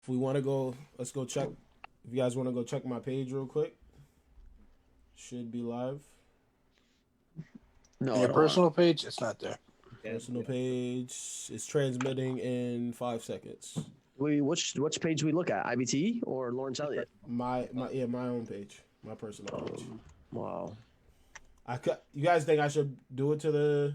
we want to go, let's go check. If you guys want to go check my page real quick, should be live. No, your personal page, it's not there. Personal page is transmitting in 5 seconds. Which page we look at? IBTE or Lawrence Elliott? My own page, my personal page. Wow. You guys think I should do it to the?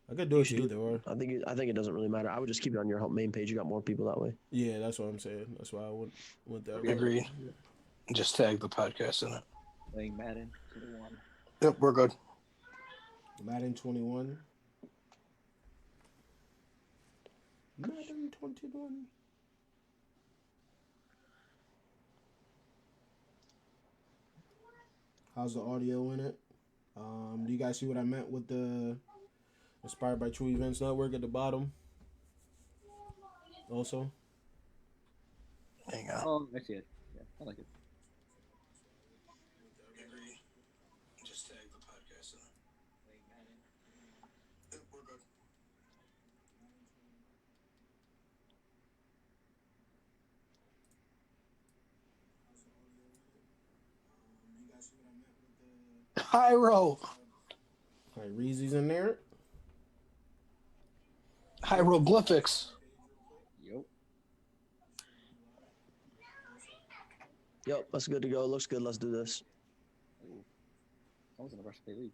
I could do it to either or. I think it doesn't really matter. I would just keep it on your main page. You got more people that way. Yeah, that's what I'm saying. That's why I went that way. Agreed. Just tag the podcast in it. Playing Madden 21. Yep, we're good. Madden 21. Madden 21. How's the audio in it? Do you guys see what I meant with the Inspired by True Events Network at the bottom? Also? Hang on. Oh, I see it. Yeah, I like it. Just tag the podcast in it. Playing Madden. Yep, we're good. Hyro. All right, Reezy's in there. Hieroglyphics. Yep, that's good to go. Looks good. Let's do this. Ooh. I was in the Rush Pay League.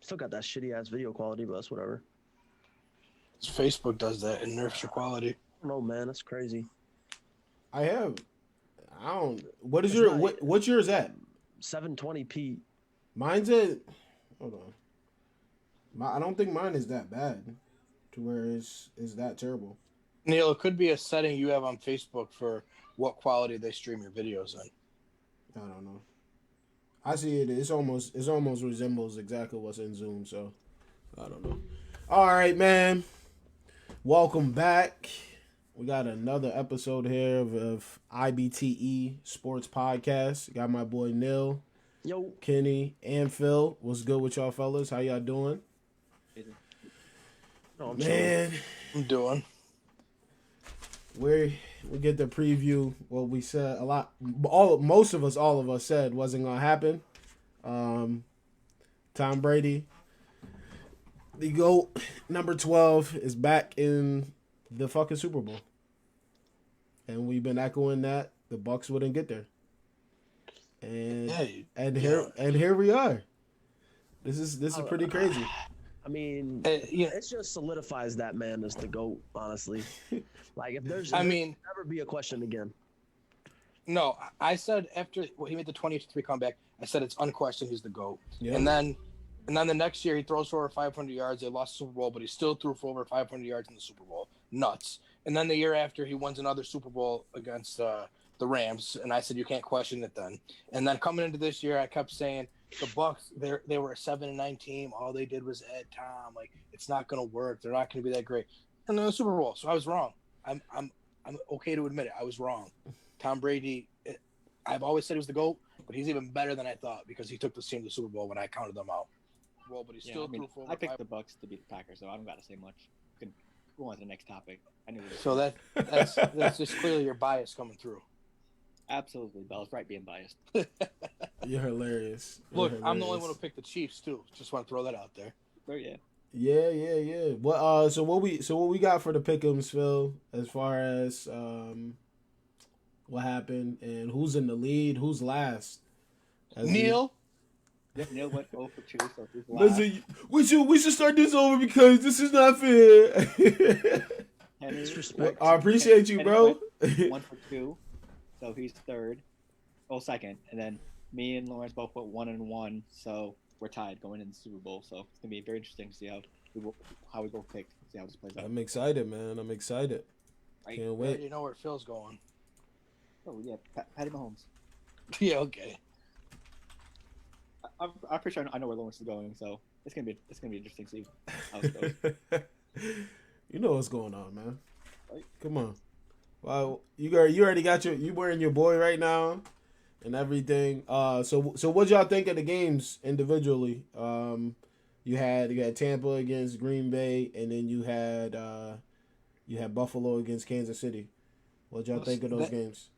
Still got that shitty ass video quality, but that's whatever. Facebook does that and nerfs your quality. I don't know, man. That's crazy. I don't. What is what's yours at? 720p. Mine's at. Hold on. I don't think mine is that bad, to where it's that terrible. Neil, it could be a setting you have on Facebook for what quality they stream your videos in. I don't know. I see it. It's almost resembles exactly what's in Zoom. So I don't know. All right, man. Welcome back. We got another episode here of IBTE Sports Podcast. Got my boy Neil, Yo, Kenny, and Phil. What's good with y'all fellas? How y'all doing? no, Man, I'm doing. we get the preview. What we said all of us said wasn't gonna happen. Tom Brady, the GOAT, number 12, is back in the fucking Super Bowl, and we've been echoing that the Bucks wouldn't get there, and here we are. This is pretty crazy. I mean, it just solidifies that man as the GOAT, honestly. Like, if there's never be a question again. No, I said after he made the 23 comeback, I said it's unquestioned he's the GOAT. Yeah. And then the next year he throws for over 500 yards. They lost the Super Bowl, but he still threw for over 500 yards in the Super Bowl. Nuts. And then the year after he wins another Super Bowl against the Rams, and I said you can't question it then. And then coming into this year, I kept saying the Bucks, they were a 7-9 team. All they did was add Tom. Like, it's not going to work. They're not going to be that great. And then the Super Bowl. So I was wrong. I'm okay to admit it. I was wrong. Tom Brady, I've always said he was the GOAT, but he's even better than I thought because he took the team to the Super Bowl when I counted them out. Well, but he still threw for over I picked the Bucks to beat the Packers, so I don't got to say much. We can go on to the next topic. I knew. So that's just clearly your bias coming through. Absolutely, Bell. It's right being biased. You're hilarious. Look, I'm the only one who picked the Chiefs too. Just want to throw that out there. Oh yeah. Yeah. What so what we got for the pick'ems, Phil, as far as what happened and who's in the lead, who's last? Neil. Neil went 0 for 2, so he's last. Listen, we should start this over because this is not fair. Disrespect. I appreciate you, bro. 1 for 2, so he's third. Second, and then me and Lawrence both put 1 and 1, so we're tied going into the Super Bowl. So it's gonna be very interesting to see how we both pick, see how this plays out. I'm excited, man. I'm excited. Right. Can't I wait. already know where Phil's going. Oh yeah, Patty Mahomes. Yeah, okay. I'm pretty sure I know where Lawrence is going, so it's gonna be interesting to see how it goes. You know what's going on, man. Right. Come on. Well, you already got you wearing your boy right now. and everything. So what y'all think of the games individually? You had Tampa against Green Bay, and then you had Buffalo against Kansas City. What y'all think of those games?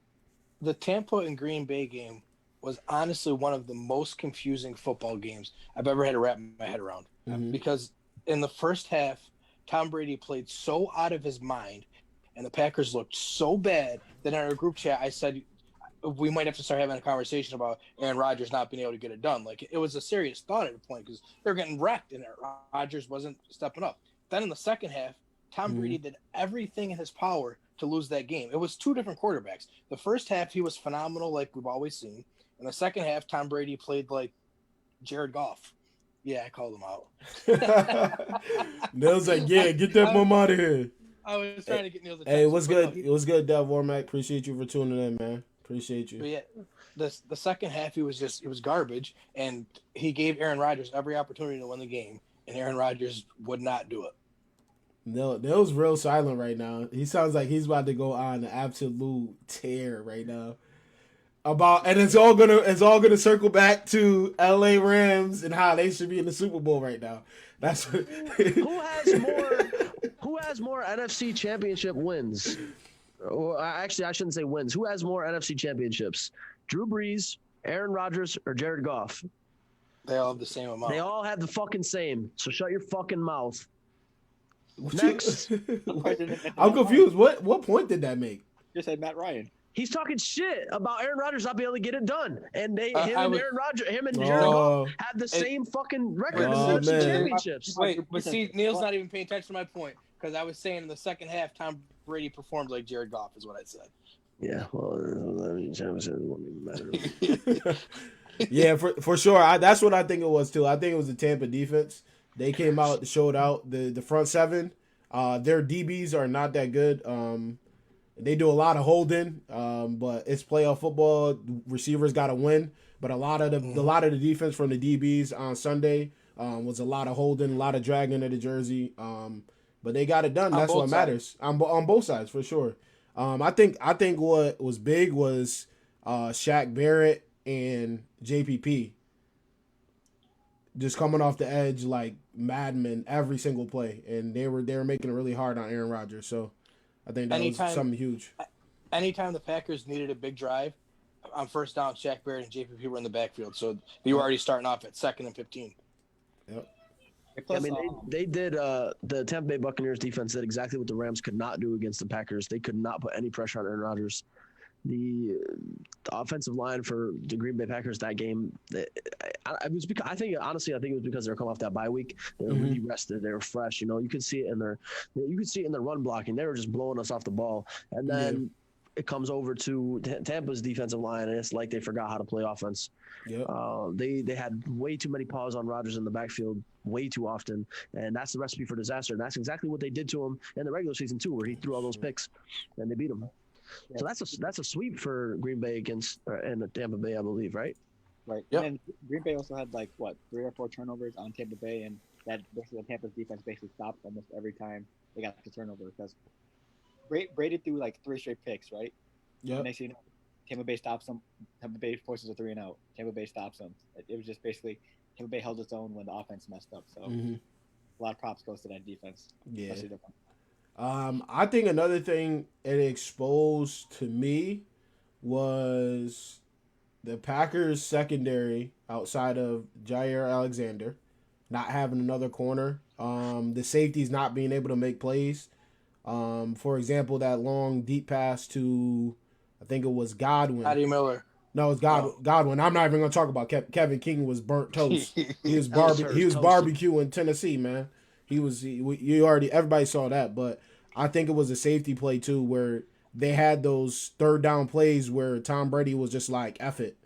The Tampa and Green Bay game was honestly one of the most confusing football games I've ever had to wrap my head around. Because in the first half, Tom Brady played so out of his mind, and the Packers looked so bad that in our group chat, I said we might have to start having a conversation about Aaron Rodgers not being able to get it done. Like, it was a serious thought at a point because they're getting wrecked, and Rodgers wasn't stepping up. Then in the second half, Tom Brady did everything in his power to lose that game. It was two different quarterbacks. The first half, he was phenomenal, like we've always seen. In the second half, Tom Brady played like Jared Goff. Yeah, I called him out. Nils like, yeah, get that mom out of here. I was trying to get Nils attention. Hey, what's good? It was good, Dev Wormack. Appreciate you for tuning in, man. Appreciate you. But yeah, the second half, he was garbage, and he gave Aaron Rodgers every opportunity to win the game, and Aaron Rodgers would not do it. Nils real silent right now. He sounds like he's about to go on an absolute tear right now. And it's all gonna circle back to LA Rams and how they should be in the Super Bowl right now. That's what who has more NFC championship wins? Or actually, I shouldn't say wins. Who has more NFC championships? Drew Brees, Aaron Rodgers, or Jared Goff? They all have the same amount. They all have the fucking same. So shut your fucking mouth. Next. I'm confused. What point did that make? Just said Matt Ryan. He's talking shit about Aaron Rodgers not being able to get it done, and him and Jared Goff had the same fucking record in the NFC championships. Wait, but see, Neil's not even paying attention to my point because I was saying in the second half, Tom Brady performed like Jared Goff, is what I said. Yeah, well, championship won't even matter. Yeah, for sure. That's what I think it was too. I think it was the Tampa defense. They came out, showed out the front seven. Their DBs are not that good. They do a lot of holding, but it's playoff football. Receivers got to win. But a lot of the defense from the DBs on Sunday was a lot of holding, a lot of dragging of the jersey. But they got it done. That's what matters on both sides for sure. I think what was big was Shaq Barrett and JPP just coming off the edge like madmen every single play, and they were making it really hard on Aaron Rodgers. So I think that was something huge. Anytime the Packers needed a big drive, on first down, Shaq Barrett and JPP were in the backfield. So you were already starting off at 2nd and 15. Yep. I mean, they did. The Tampa Bay Buccaneers defense did exactly what the Rams could not do against the Packers. They could not put any pressure on Aaron Rodgers. The offensive line for the Green Bay Packers that game, it was because I think it was because they were coming off that bye week. They were really rested. They were fresh. You could see it in their run blocking. They were just blowing us off the ball, and then it comes over to Tampa's defensive line, and it's like they forgot how to play offense. Yep. They had way too many paws on Rodgers in the backfield way too often, and that's the recipe for disaster. And that's exactly what they did to him in the regular season too, where he threw all those picks, and they beat him. Yeah. So that's a sweep for Green Bay against and Tampa Bay, I believe, right? Right. Yep. And Green Bay also had 3 or 4 turnovers on Tampa Bay, and that basically Tampa's defense basically stopped almost every time they got the turnover because Brady threw 3 straight picks, right? Yeah. And next thing you know, Tampa Bay stops them. Tampa Bay forces a 3-and-out. Tampa Bay stops them. It was just basically Tampa Bay held its own when the offense messed up. So a lot of props goes to that defense. Yeah. I think another thing it exposed to me was the Packers secondary outside of Jair Alexander not having another corner. The safeties not being able to make plays. For example, that long deep pass to, I think it was Godwin. Patty Miller. No, it's Godwin. I'm not even going to talk about Kevin King was burnt toast. He was barbecuing Tennessee, man. Everybody saw that, but I think it was a safety play too where they had those third down plays where Tom Brady was just like, F it.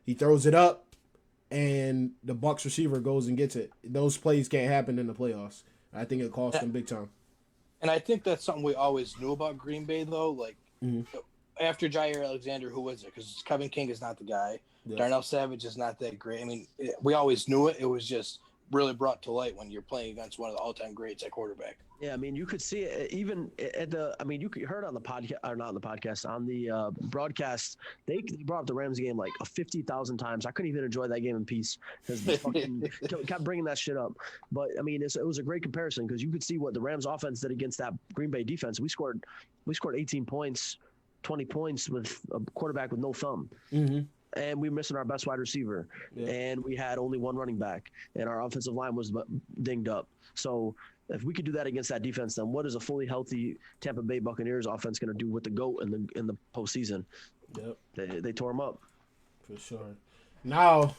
He throws it up and the Bucs receiver goes and gets it. Those plays can't happen in the playoffs. I think it cost them big time. And I think that's something we always knew about Green Bay though. After Jair Alexander, who was it? Because Kevin King is not the guy. Yeah. Darnell Savage is not that great. I mean, we always knew it. It was just really brought to light when you're playing against one of the all-time greats at quarterback. Yeah, I mean, you could see it even at the. I mean, you could heard on the podcast, or not on the podcast, on the broadcast. They brought up the Rams game like 50,000 times. I couldn't even enjoy that game in peace because they fucking kept bringing that shit up. But I mean, it was a great comparison because you could see what the Rams offense did against that Green Bay defense. We scored 18 points, 20 points with a quarterback with no thumb. Mm-hmm. And we were missing our best wide receiver, and we had only one running back, and our offensive line was dinged up. So if we could do that against that defense, then what is a fully healthy Tampa Bay Buccaneers offense going to do with the GOAT in the postseason? Yep, they tore him up for sure. Now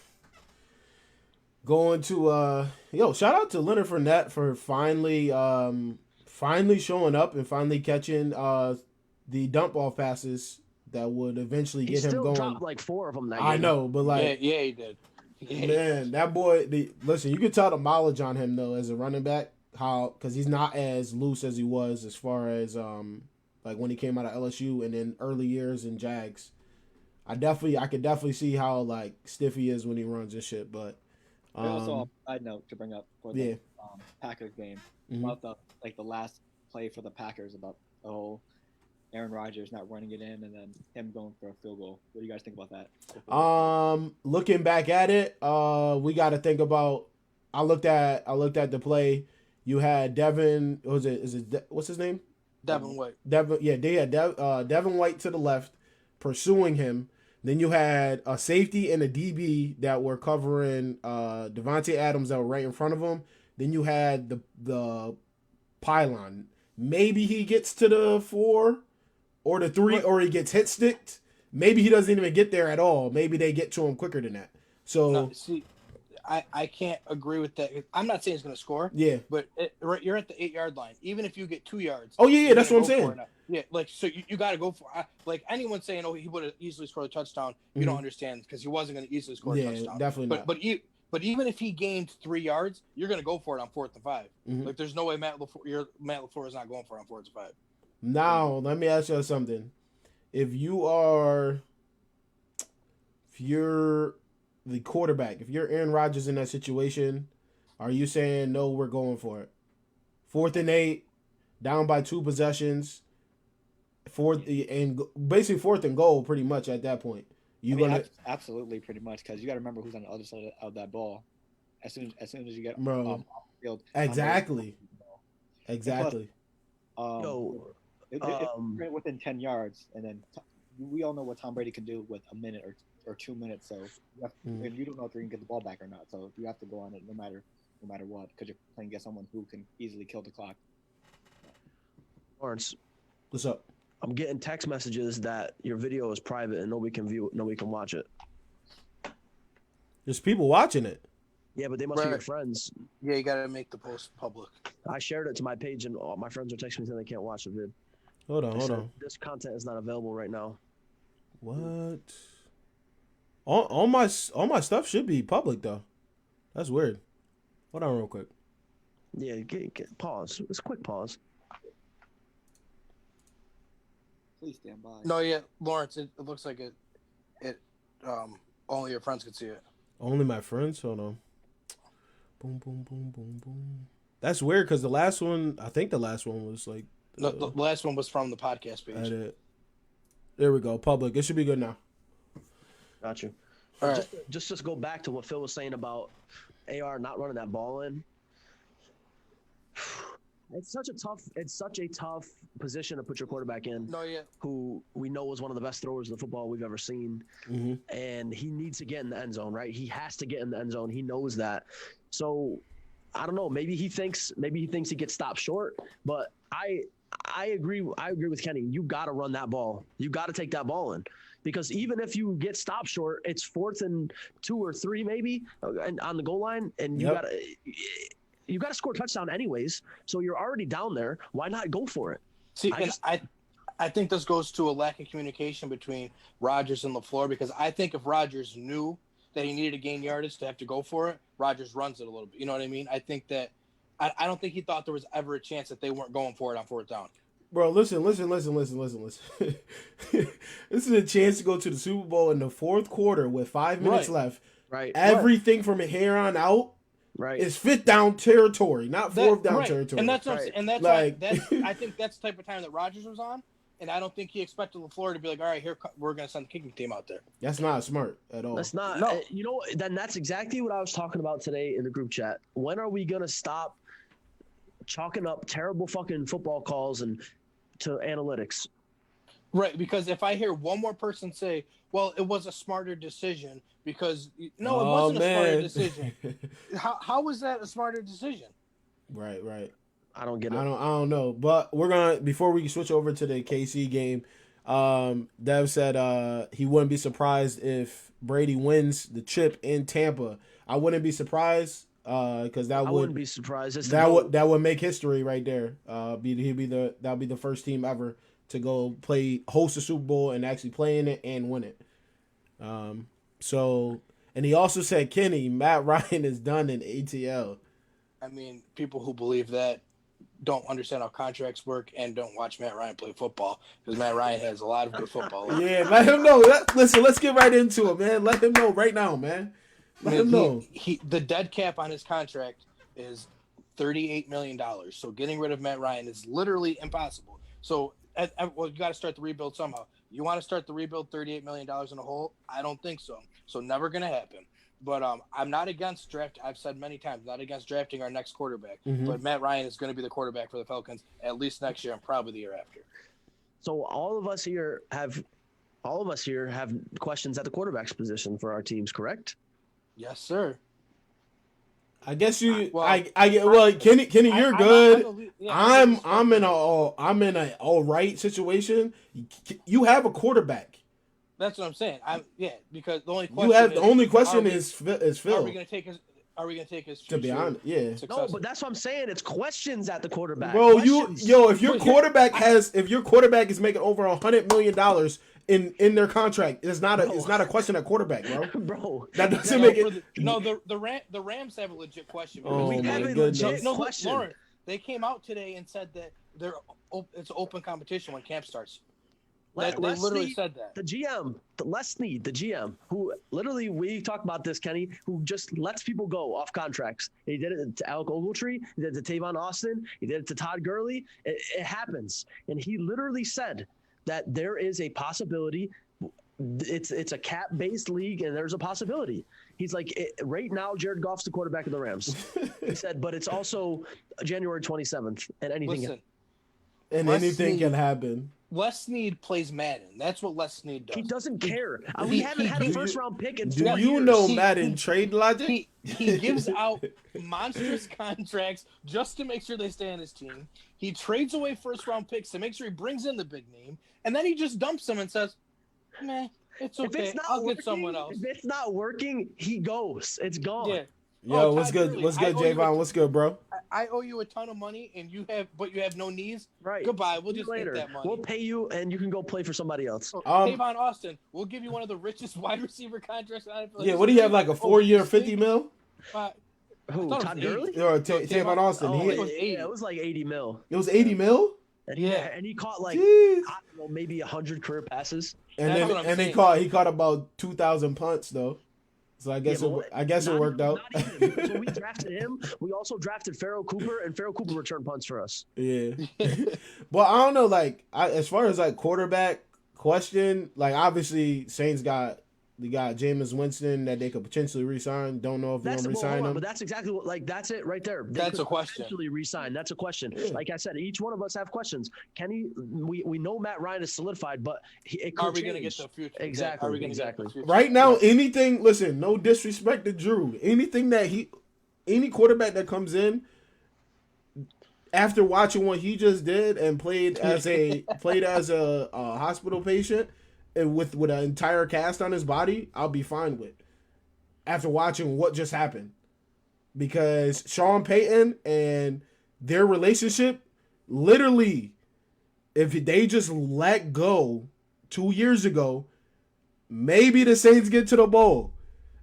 going to shout out to Leonard Fournette for finally showing up and finally catching the dump off passes that would eventually get him going. He still dropped like 4 of them that game. I know, but like... Yeah, he did. Yeah, man, that boy... listen, you can tell the mileage on him, though, as a running back, because he's not as loose as he was as far as, like, when he came out of LSU and then early years in Jags. I could definitely see how, like, stiff he is when he runs and shit, but... also, a side note to bring up for the Packers game, about the last play for the Packers, about the whole... Aaron Rodgers not running it in and then him going for a field goal. What do you guys think about that? Looking back at it, we got to think about. I looked at the play. You had Devin. What's his name? Devin White. They had Devin White to the left, pursuing him. Then you had a safety and a DB that were covering Devontae Adams that were right in front of him. Then you had the pylon. Maybe he gets to the 4. Or the 3, or he gets hit sticked. Maybe he doesn't even get there at all. Maybe they get to him quicker than that. So, no, see, I can't agree with that. I'm not saying he's going to score. Yeah. But you're at the 8-yard line. Even if you get 2 yards. Oh, yeah, that's what I'm saying. Yeah, like, so you got to go for it. Like, anyone saying, he would have easily scored a touchdown, you don't understand because he wasn't going to easily score a touchdown. Yeah, definitely not. But even if he gained 3 yards, you're going to go for it on 4th and 5. Like, there's no way Matt LaFleur is not going for it on 4th and 5. Now, let me ask you something. If you're the quarterback, if you're Aaron Rodgers in that situation, are you saying, no, we're going for it? 4th and 8, down by 2 possessions, basically 4th and goal pretty much at that point. Absolutely, pretty much, because you got to remember who's on the other side of that ball. As soon as you get off the field. Exactly. Within 10 yards, and then we all know what Tom Brady can do with a minute or 2 minutes. So and you don't know if you're gonna get the ball back or not. So you have to go on it no matter what, because you're playing against someone who can easily kill the clock. Lawrence, what's up? I'm getting text messages that your video is private and nobody can view it, nobody can watch it. There's people watching it. Yeah, but they must be your friends. Yeah, you got to make the post public. I shared it to my page, and all my friends are texting me saying they can't watch the vid. Hold on. This content is not available right now. What? All my stuff should be public though. That's weird. Hold on real quick. Yeah, pause. It's a quick pause. Please stand by. No, yeah, Lawrence, it looks like it only your friends could see it. Only my friends? Hold on. Boom, boom, boom, boom, boom. That's weird because I think the last one was like... the last one was from the podcast page. There we go. Public. It should be good now. Got you. All right. Just go back to what Phil was saying about AR not running that ball in. It's such a tough position to put your quarterback in. No, yeah. Who we know is one of the best throwers of the football we've ever seen. And he needs to get in the end zone, right? He has to get in the end zone. He knows that. So I don't know. Maybe he thinks he gets stopped short, but I agree with Kenny. You got to run that ball. You got to take that ball in, because even if you get stopped short, it's 4th and 2 or 3 maybe and on the goal line, and you got to score a touchdown anyways. So you're already down there. Why not go for it? See, I think this goes to a lack of communication between Rodgers and LaFleur, because I think if Rodgers knew that he needed to gain yardage to have to go for it, Rodgers runs it a little bit. You know what I mean? I think that I don't think he thought there was ever a chance that they weren't going for it on 4th down. Bro, listen. This is a chance to go to the Super Bowl in the 4th quarter with 5 minutes left. Right. Everything from here on out, Right. It's fifth down territory, not fourth down right. territory. And that's what I'm Right. saying. And that's Like- I think that's the type of time that Rodgers was on. And I don't think he expected LaFleur to be like, all right, we're going to send the kicking team out there. That's not smart at all. That's not. No. Then that's exactly what I was talking about today in the group chat. When are we gonna stop chalking up terrible fucking football calls and to analytics? Right, because if I hear one more person say, well, it was a smarter decision because it wasn't a smarter decision. How was that a smarter decision? Right. I don't get it. I don't know, but we're gonna before we switch over to the KC game. Dev said he wouldn't be surprised if Brady wins the chip in Tampa. I wouldn't be surprised because I wouldn't be surprised. that would make history right there. That'll be the first team ever to go host a Super Bowl and actually play in it and win it. So and he also said Matt Ryan is done in ATL. I mean, people who believe that don't understand how contracts work and don't watch Matt Ryan play football because Matt Ryan has a lot of good football. Yeah, let him know. Listen, let's get right into it, man. Let him know right now, man. Let him know. The dead cap on his contract is $38 million. So getting rid of Matt Ryan is literally impossible. So you got to start the rebuild somehow. You want to start the rebuild $38 million in a hole? I don't think so. So never going to happen. But I'm not against draft. I've said many times, not against drafting our next quarterback. Mm-hmm. But Matt Ryan is going to be the quarterback for the Falcons at least next year and probably the year after. So all of us here have questions at the quarterback's position for our teams, correct? Yes, sir. I guess you. Well, Kenny, you're good. I'm in a all right situation. You have a quarterback. That's what I'm saying. Because the only question is Phil. Are we going to take his? To be honest, yeah. No, but that's what I'm saying. It's questions at the quarterback. Bro, questions. if your quarterback is making over $100 million in their contract, it's not a question at quarterback, bro. Bro, that doesn't make it. The Rams have a legit question. Oh we my have a goodness. legit question. Lauren, they came out today and said that it's open competition when camp starts. They literally said that. The GM, Les Snead, the GM, who literally, we talked about this, Kenny, who just lets people go off contracts. He did it to Alec Ogletree. He did it to Tavon Austin. He did it to Todd Gurley. It happens. And he literally said that there is a possibility. It's a cap-based league, and there's a possibility. He's like, right now, Jared Goff's the quarterback of the Rams. He said, but it's also January 27th, and anything can happen. Les Snead plays Madden. That's what Les Snead does. He doesn't care. We haven't had a first-round pick in 4 years. Do you know Madden trade logic? He gives out monstrous contracts just to make sure they stay on his team. He trades away first-round picks to make sure he brings in the big name, and then he just dumps them and says, "Meh, it's okay. I'll get someone else." If it's not working, he goes. It's gone. Yeah. Yo, what's good? What's good, Javon? What's good, bro? I owe you a ton of money, and you have no knees. Right. Goodbye. We'll just later. get that money. We'll pay you, and you can go play for somebody else. Tavon Austin, we'll give you one of the richest wide receiver contracts. Yeah, what do you have, like a 4-year, $50 mil? Who? Todd Gurley? Or Tavon Austin? It was like 80 mil. It was 80 mil? And he caught like I don't know, maybe 100 career passes. And he caught about 2,000 punts though. So I guess it worked out. So we drafted him. We also drafted Pharaoh Cooper, and Pharaoh Cooper returned punts for us. Yeah. But I don't know, like as far as like quarterback question, like obviously Saints got Jameis Winston that they could potentially re-sign. Don't know if they're gonna re-sign him. But that's exactly that's it right there. That's a question. Potentially re-sign. That's a question. Yeah. Like I said, each one of us have questions. Kenny, we know Matt Ryan is solidied, but it could Are we change. going to get the future? Exactly. Are we going to get the future? Right now, anything. Listen, no disrespect to Drew. Any quarterback that comes in after watching what he just did and played as a hospital patient. And with an entire cast on his body, I'll be fine with. After watching what just happened. Because Sean Payton and their relationship, literally, if they just let go 2 years ago, maybe the Saints get to the bowl.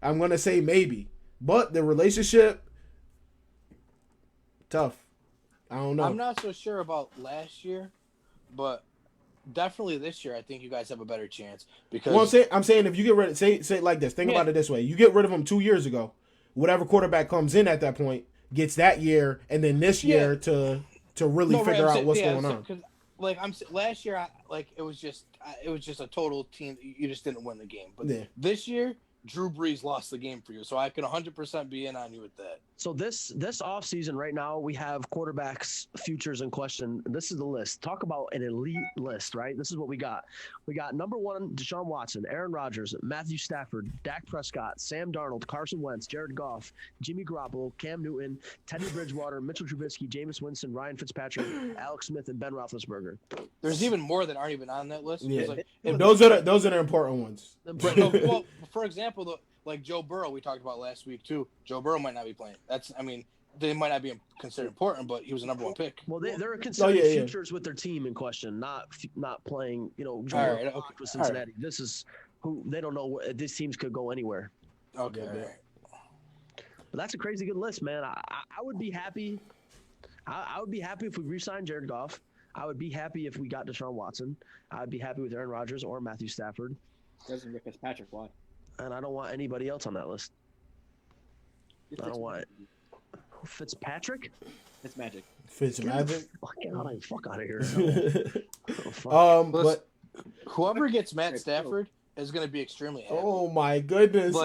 I'm going to say maybe. But the relationship, tough. I don't know. I'm not so sure about last year, but definitely this year, I think you guys have a better chance because. Well, I'm saying if you get rid of say it like this. Think about it this way: you get rid of him 2 years ago. whatever quarterback comes in at that point gets that year, and then this year to really figure out what's going on. Like last year, it was just a total team. You just didn't win the game. But this year, Drew Brees lost the game for you, so I can 100% be in on you with that. So this offseason right now, we have quarterbacks futures in question. This is the list. Talk about an elite list, right? This is what we got. We got number 1, Deshaun Watson, Aaron Rodgers, Matthew Stafford, Dak Prescott, Sam Darnold, Carson Wentz, Jared Goff, Jimmy Garoppolo, Cam Newton, Teddy Bridgewater, Mitchell Trubisky, Jameis Winston, Ryan Fitzpatrick, Alex Smith, and Ben Roethlisberger. There's even more that aren't even on that list. Yeah. Those are the important ones. Well, for example, like Joe Burrow, we talked about last week too. Joe Burrow might not be playing. They might not be considered important, but he was a number 1 pick. Well, they're considered futures with their team in question, not playing. Joe Burrow with Cincinnati. This is who they don't know. These teams could go anywhere. Okay. But that's a crazy good list, man. I would be happy. I would be happy if we re-signed Jared Goff. I would be happy if we got Deshaun Watson. I would be happy with Aaron Rodgers or Matthew Stafford. Doesn't get Fitzpatrick, why? And I don't want anybody else on that list. I don't want it. Fitzpatrick? Fitzmagic. Fitzmagic? Fuck out of here. But whoever gets Matt Stafford is going to be extremely happy. Oh my goodness!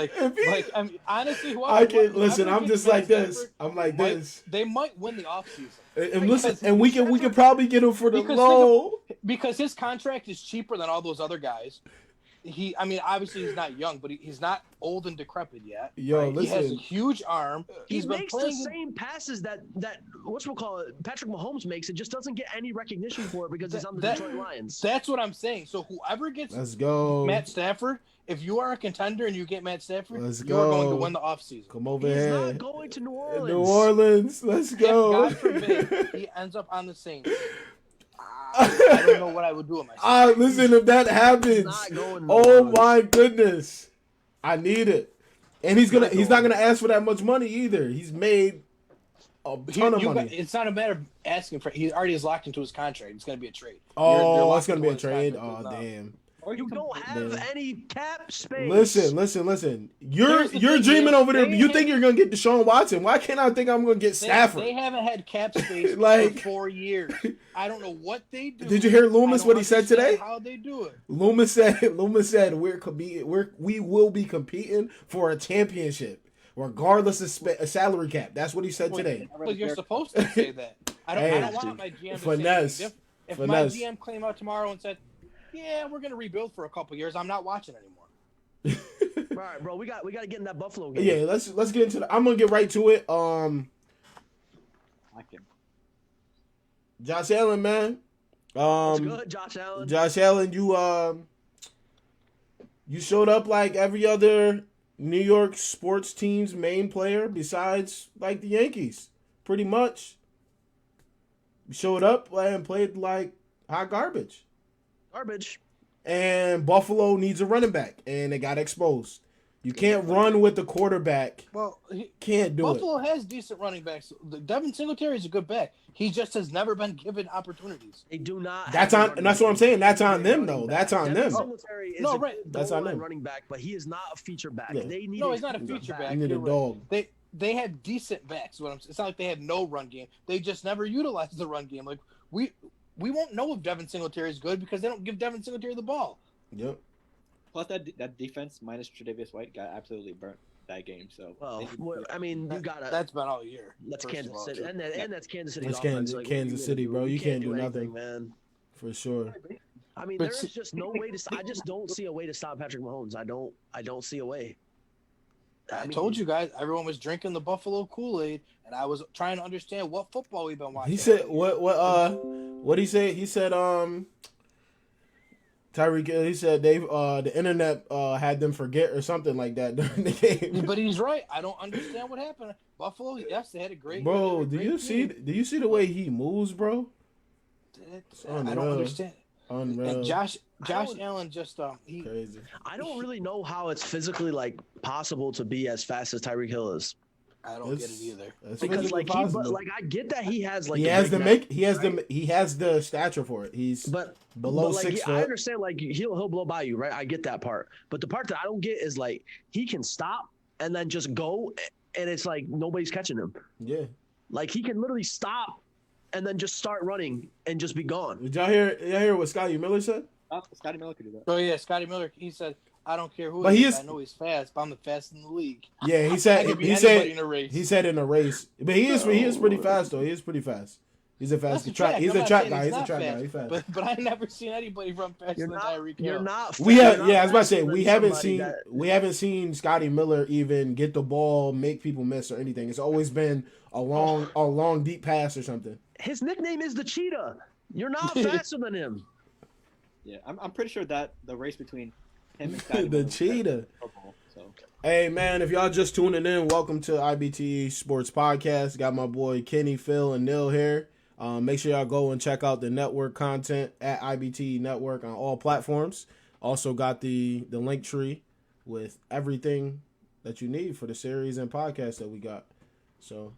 Honestly, I'm just like this. I'm like this. They might win the offseason. And listen, and we can probably get him for the low because his contract is cheaper than all those other guys. Obviously he's not young, but he's not old and decrepit yet. Listen. He has a huge arm. He makes the same passes that Patrick Mahomes makes. It just doesn't get any recognition for it because he's on the Detroit Lions. That's what I'm saying. So whoever gets Matt Stafford, if you are a contender and you get Matt Stafford, you're going to win the offseason. Come over here. He's not going to New Orleans. New Orleans. Let's go. If God forbid he ends up on the Saints. I don't know what I would do with myself. Listen, if that happens, my goodness, I need it. And he's not gonna ask for that much money either. He's made a ton of money. It's not a matter of asking for. He already is locked into his contract. It's gonna be a trade. It's gonna be a trade. Oh damn. You don't have any cap space. Listen. You're dreaming over there. You think you're gonna get Deshaun Watson? Why can't I think I'm gonna get Stafford? They haven't had cap space for 4 years. I don't know what they do. Did you hear Loomis what he said today? How they do it? Loomis said we will be competing for a championship regardless of salary cap. That's what he said today. Well, you're supposed to say that. I don't want my GM to say if my GM came out tomorrow and said, "Yeah, we're gonna rebuild for a couple years," I'm not watching anymore. All right, bro. We got to get in that Buffalo game. Yeah, let's get into it. I'm gonna get right to it. Josh Allen, man. That's good, Josh Allen. Josh Allen, you showed up like every other New York sports team's main player besides like the Yankees, pretty much. You showed up and played like hot garbage. And Buffalo needs a running back, and they got exposed. You can't run with the quarterback. Well, Buffalo has decent running backs. Devin Singletary is a good back. He just has never been given opportunities. They do not. That's what I'm saying. That's on them, though. That's on them. Singletary is that's on them. Running back, but he is not a feature back. Yeah. He's not a feature back. They need a dog. They have decent backs. It's not like they have no run game. They just never utilize the run game. Like we won't know if Devin Singletary is good because they don't give Devin Singletary the ball. Yep. Plus that defense minus Tre'Davious White got absolutely burnt that game. So you got that's been all year. That's Kansas City, and that's Kansas City. That's Kansas City, bro. You can't do nothing, man. For sure. I mean, there's just no way to. I just don't see a way to stop Patrick Mahomes. I don't see a way. I told you guys, everyone was drinking the Buffalo Kool-Aid, and I was trying to understand what football we've been watching. He said what he say? He said Tyreek, he said the internet had them forget or something like that during the game. But he's right. I don't understand what happened. Buffalo, yes, they had a great. Bro, do you see the way he moves, bro? I don't understand. Unreal. And Josh Allen just crazy. I don't really know how it's physically like possible to be as fast as Tyreek Hill is. I don't get it either. Because I get that he has like he has the stature for it. He's below 6 foot. I understand he'll blow by you, right? I get that part. But the part that I don't get is he can stop and then just go and it's like nobody's catching him. Yeah. Like he can literally stop and then just start running and just be gone. Did y'all hear what Scotty Miller said? Scotty Miller could do that. Oh yeah, Scotty Miller. He said, "I don't care who But he he is. is- I know he's fast, but I'm the fastest in the league." Yeah, he I said could be he anybody said in a race. he said in a race. But he is pretty fast though. He is pretty fast. He's a fast That's track. fact. He's I'm a not track saying guy. He's a not track guy. fast, He's fast. But I never seen anybody run faster than Tyreek Hill. You're not. We you're have not yeah, I was about to say faster we than haven't somebody seen we haven't seen Scotty Miller even get the ball, make people miss or anything. It's always been a long deep pass or something. His nickname is the Cheetah. You're not faster than him. Yeah, I'm pretty sure that the race between him and Scotty The Miller was cheetah. purple, so. Hey man, if y'all just tuning in, welcome to IBTE Sports Podcast. Got my boy Kenny, Phil, and Neil here. Make sure y'all go and check out the network content at IBTE Network on all platforms. Also got the link tree with everything that you need for the series and podcast that we got. So,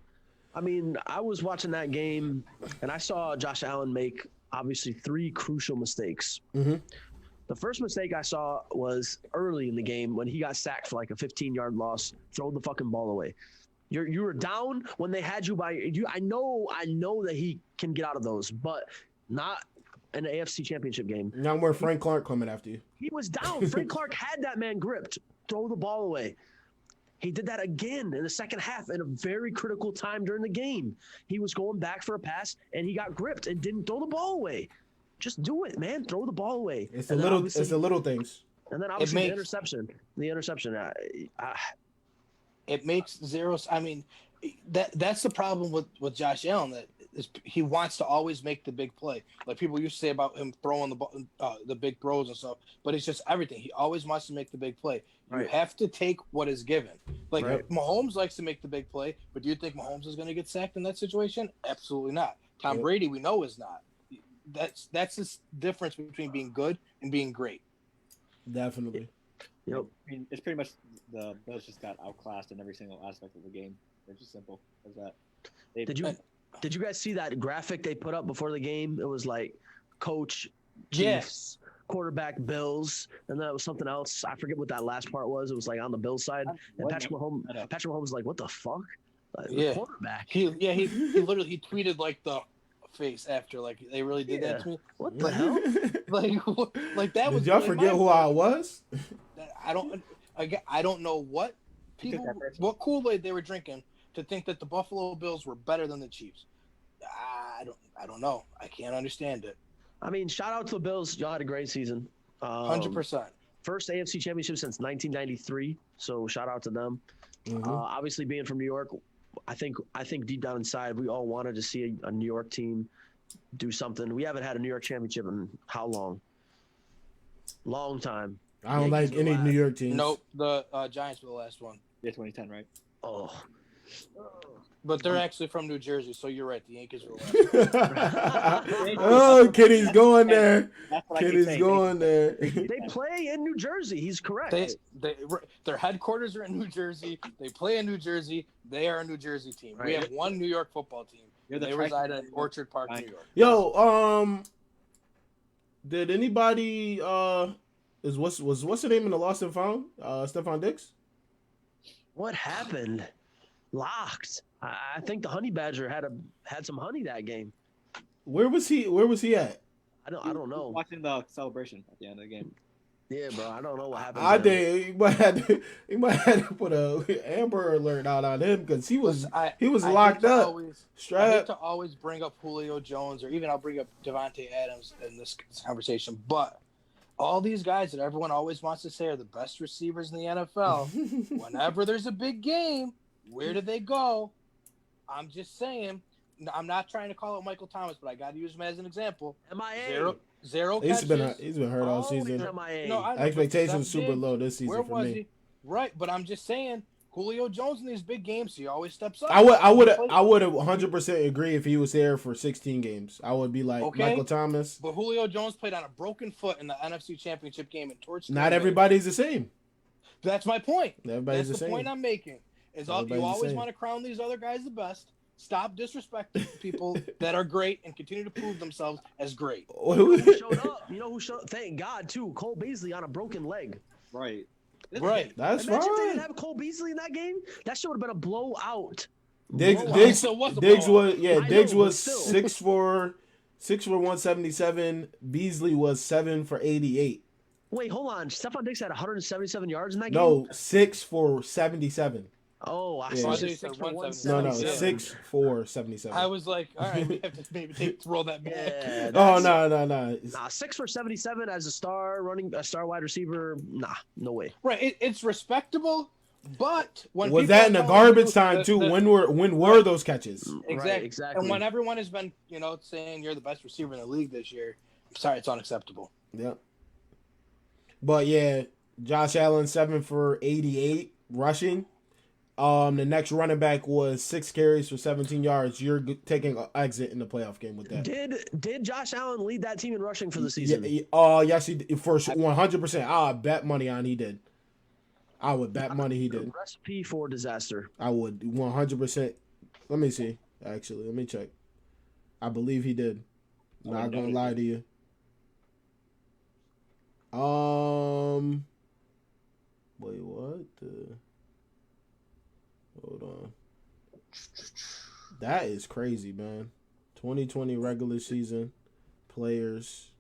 I mean, I was watching that game, and I saw Josh Allen make, obviously, 3 crucial mistakes. mm-hmm. The first mistake I saw was early in the game when he got sacked for like a 15-yard loss. Throw the fucking ball away. You were down when they had you by you. I know that he can get out of those, but not in the AFC Championship game. Now where Frank Clark coming after you. He was down. Frank Clark had that man gripped. Throw the ball away. He did that again in the second half at a very critical time during the game. He was going back for a pass, and he got gripped and didn't throw the ball away. Just do it, man. Throw the ball away. It's the little things. And then obviously the interception. The interception. It makes zero. I mean, that's the problem with Josh Allen. That is, he wants to always make the big play. Like people used to say about him throwing the big throws and stuff. But it's just everything. He always wants to make the big play. You have to take what is given. Like Mahomes likes to make the big play, but do you think Mahomes is going to get sacked in that situation? Absolutely not. Tom Brady, we know, is not. That's the difference between being good and being great. Definitely. Yep. I mean, it's pretty much the Bills just got outclassed in every single aspect of the game. It's just simple as that. Did you guys see that graphic they put up before the game? It was like coach, Chiefs, quarterback, Bills, and then it was something else. I forget what that last part was. It was like on the Bills side, and Patrick Mahomes was like, "What the fuck?" Quarterback. He literally tweeted like the face after, like they really did that to me. What the hell? like that was. Did y'all forget who I was? I don't know what Kool-Aid they were drinking to think that the Buffalo Bills were better than the Chiefs. I don't know. I can't understand it. I mean, shout out to the Bills. Y'all had a great season. 100%. First AFC Championship since 1993. So shout out to them. Mm-hmm. Obviously, being from New York, I think deep down inside, we all wanted to see a New York team do something. We haven't had a New York championship in how long? Long time. I don't like any New York teams. Nope, the Giants were the last one. Yeah, 2010, right? Oh. But they're actually from New Jersey, so you're right. The Yankees were the last one. Oh, Kitty's going there. Kitty's going there. They play in New Jersey. He's correct. Their headquarters are in New Jersey. They play in New Jersey. They are a New Jersey team. Right. We have one New York football team. They reside in Orchard Park, New York. Yo, did anybody what's the name in the Lost and Found? Stephon Diggs? What happened? Locked. I think the Honey Badger had some honey that game. Where was he at? I don't know. Watching the celebration at the end of the game. Yeah, bro. I don't know what happened. I think he might have to put a Amber Alert out on him because he was locked up. I hate to always bring up Julio Jones, or even I'll bring up Devontae Adams in this conversation, but all these guys that everyone always wants to say are the best receivers in the NFL, whenever there's a big game, where do they go? I'm just saying. I'm not trying to call out Michael Thomas, but I got to use him as an example. MIA. Zero catches. He's been hurt all season. No, expectations super low this season. Where for was me. he? Right, but I'm just saying, Julio Jones in these big games, he always steps up. I would 100% agree if he was there for 16 games. I would be like Michael Thomas. But Julio Jones played on a broken foot in the NFC Championship game and torched. Not everybody's the same. That's my point. Everybody's That's the same. point I'm making. Is you always want to crown these other guys the best. Stop disrespecting people that are great and continue to prove themselves as great. Who showed up? You know who showed up? Thank God, too. Cole Beasley on a broken leg. Right. Right. That's Imagine if they fine. didn't have Cole Beasley in that game. That shit would have been a blowout. Diggs So it was a Diggs blowout. was I Diggs know, but was still. 6 for 177. Beasley was 7 for 88. Wait, hold on. Stephon Diggs had 177 yards in that game? No, 6 for 77. Oh, I Yeah. saw I thought you 6 said for 177. No, 177. 6 for 77. I was like, all right, we have to maybe roll that back. Yeah, Oh that's- no. Nah, 6 for 77 as a star wide receiver. Nah, no way. Right, it's respectable, but when Was people that are in the telling garbage you time that- too? that- When were those catches? exactly. Right, exactly. And when everyone has been, saying you're the best receiver in the league this year, I'm sorry, it's unacceptable. Yep. But yeah, Josh Allen 7 for 88 rushing. The next running back was 6 carries for 17 yards. You're taking an exit in the playoff game with that. Did Josh Allen lead that team in rushing for the season? Yes, he did. For 100%. I would bet money on he did. I would bet money he did. Recipe for disaster. I would 100%. Let me see. Actually, let me check. I believe he did. Not gonna lie to you. Wait, what? Hold on. That is crazy, man. 2020 regular season players.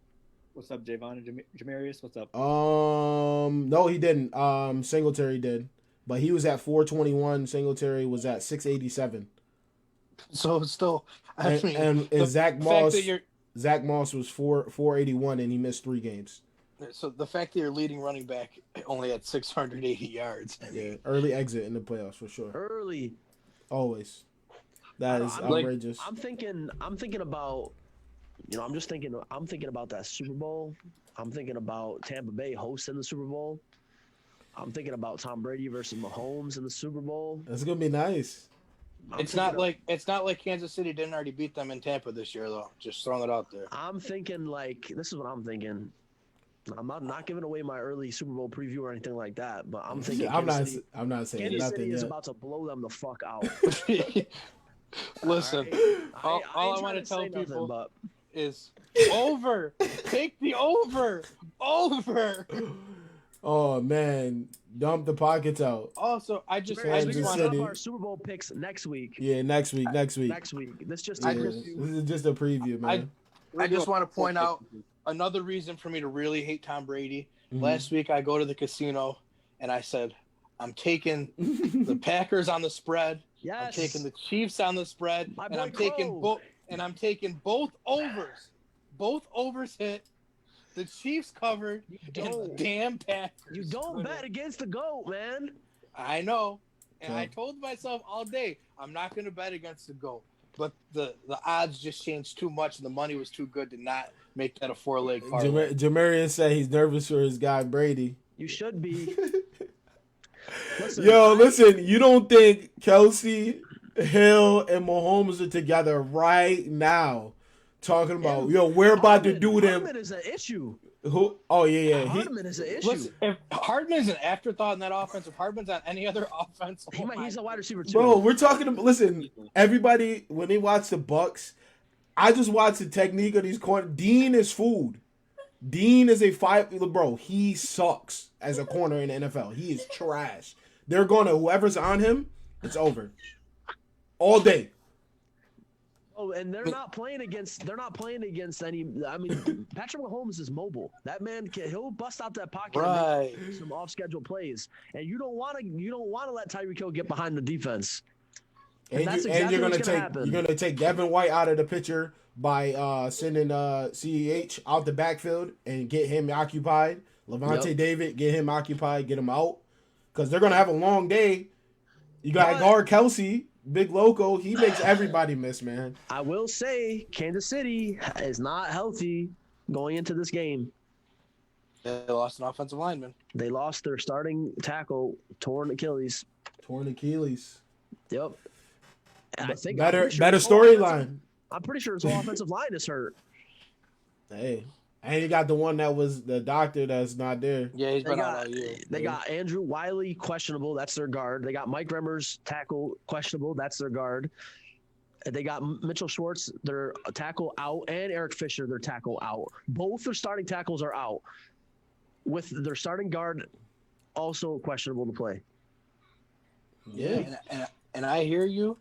What's up, Javon and Jamarius? What's up? No, he didn't. Singletary did, but he was at 421. Singletary was at 687. So it's still, I mean, And the Zach fact Moss. that you're Zach Moss was 481 and he missed 3 games. so the fact that your leading running back only had 680 yards. Yeah, early exit in the playoffs for sure. Early. Always. That is I'm like- outrageous. I'm thinking about, I'm thinking about that Super Bowl. I'm thinking about Tampa Bay hosting the Super Bowl. I'm thinking about Tom Brady versus Mahomes in the Super Bowl. That's gonna be nice. It's not like Kansas City didn't already beat them in Tampa this year, though. Just throwing it out there. I'm thinking this is what I'm thinking. I'm not giving away my early Super Bowl preview or anything like that, but I'm thinking I'm not City, saying Kansas nothing City is yet. about to blow them the fuck out. Listen, All all I want to tell people is over. Take the over. Over. Oh man, dump the pockets out. Also, I Kansas just want City. to. our Super Bowl picks next week. Yeah, next week. Next week. This just Yeah, this is just a preview, man. I just want to point out another reason for me to really hate Tom Brady. Last week, I go to the casino and I said, I'm taking the Packers on the spread. Yes. I'm taking the Chiefs on the spread, My and boy I'm taking Crow. both. And I'm taking both overs. Both overs hit. The Chiefs covered. And the damn Packers. You don't bet against the GOAT, man. I know, and I told myself all day I'm not going to bet against the GOAT. But the odds just changed too much, and the money was too good to not make that a 4-leg parlay. Jamarian said he's nervous for his guy Brady. You should be. Listen, you don't think Kelsey, Hill, and Mahomes are together right now talking about, we're about to do them. Hardman is an issue. Who? Oh, yeah. Hardman is an issue. Listen, if Hardman's an afterthought in that offense, if Hardman's on any other offense, He's a wide receiver too. Bro, we're talking about, listen, everybody, when they watch the Bucks, I just watch the technique of these corners. Dean is food. Dean is bro, he sucks as a corner in the NFL. He is trash. They're going to, whoever's on him, it's over. All day. Oh, and they're not playing against any. I mean, Patrick Mahomes is mobile. That man he'll bust out that pocket and make some off-schedule plays. And you don't want to let Tyreek Hill get behind the defense. And that's exactly what's gonna happen. You're gonna take Devin White out of the picture by sending CEH out the backfield and get him occupied. Levante David, get him occupied, get him out, because they're gonna have a long day. You got guard Kelsey, Big Loco. He makes everybody miss, man. I will say, Kansas City is not healthy going into this game. They lost an offensive lineman. They lost their starting tackle, torn Achilles. Yep. And I think better storyline. I'm pretty sure his whole offensive line is hurt. Hey, and you got the one that was the doctor that's not there. Yeah, he's been out all year. They got Andrew Wiley, questionable. That's their guard. They got Mike Remmers, tackle, questionable. That's their guard. They got Mitchell Schwartz, their tackle, out, and Eric Fisher, their tackle, out. Both their starting tackles are out. With their starting guard also questionable to play. Yeah. And I hear you.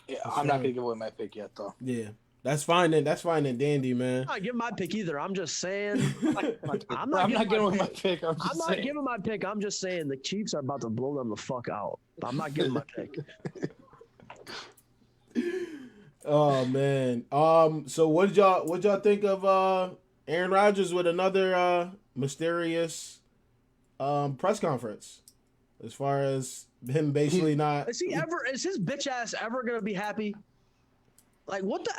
Yeah, That's I'm not fine. gonna give away my pick yet, though. Yeah. That's fine then. That's fine and dandy, man. I'm not giving my pick either. I'm just saying. I'm not giving away my pick. I'm not giving my pick. I'm just saying the Chiefs are about to blow them the fuck out. I'm not giving my pick. Oh man. So what y'all think of Aaron Rodgers with another mysterious press conference? As far as him basically not Is his bitch ass ever gonna be happy? Like what the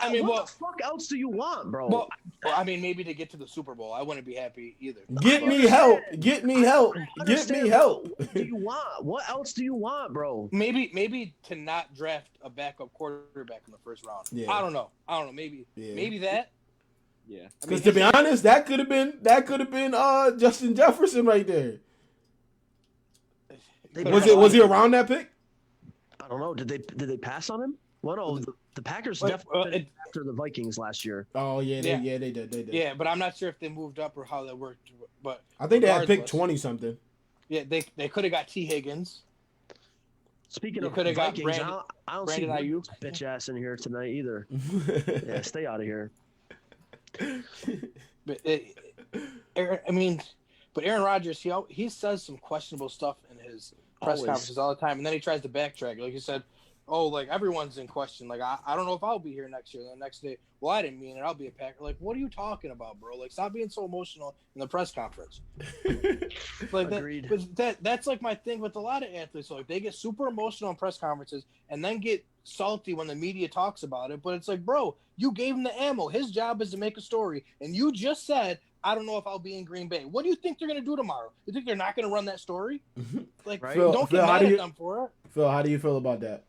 fuck else do you want, bro? Well, I mean, maybe to get to the Super Bowl, I wouldn't be happy either. Get me help. Get me help. Get me help. What do you want? What else do you want, bro? Maybe to not draft a backup quarterback in the first round. Yeah. I don't know. Maybe that. Yeah. Because to be honest, that could have been Justin Jefferson right there. Was he around that pick? I don't know. Did they pass on him? Well, no, the Packers definitely after the Vikings last year. Oh yeah, they did. Yeah, but I'm not sure if they moved up or how that worked. But I think they had picked 20 something. Yeah, they could have got T. Higgins. Speaking of Vikings, I don't see Ayuk bitch ass in here tonight either. Yeah, stay out of here. But Aaron Rodgers, he says some questionable stuff in his press conferences all the time, and then he tries to backtrack. Like you said, like everyone's in question. Like I don't know if I'll be here next year. And the next day, well, I didn't mean it. I'll be a Packer. Like, what are you talking about, bro? Like, stop being so emotional in the press conference. Like Agreed. That's like my thing with a lot of athletes. So like they get super emotional in press conferences and then get salty when the media talks about it. But it's like, bro, you gave him the ammo. His job is to make a story, and you just said, I don't know if I'll be in Green Bay. What do you think they're going to do tomorrow? You think they're not going to run that story? Like, right? Don't get mad at them for it. Phil, how do you feel about that?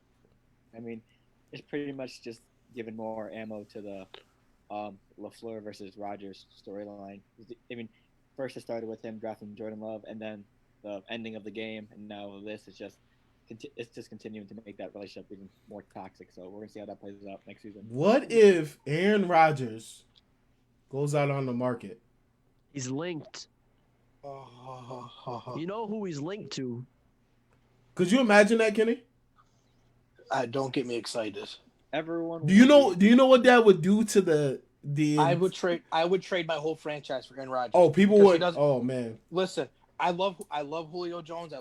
I mean, it's pretty much just giving more ammo to the LaFleur versus Rodgers storyline. I mean, first it started with him drafting Jordan Love, and then the ending of the game, and now this is just continuing to make that relationship even more toxic. So we're gonna see how that plays out next season. What if Aaron Rodgers goes out on the market? He's linked. You know who he's linked to? Could you imagine that, Kenny? Don't get me excited. Everyone. Do you know what that would do to the? I would trade my whole franchise for Aaron Rodgers. Oh, people would. Oh man. Listen, I love Julio Jones.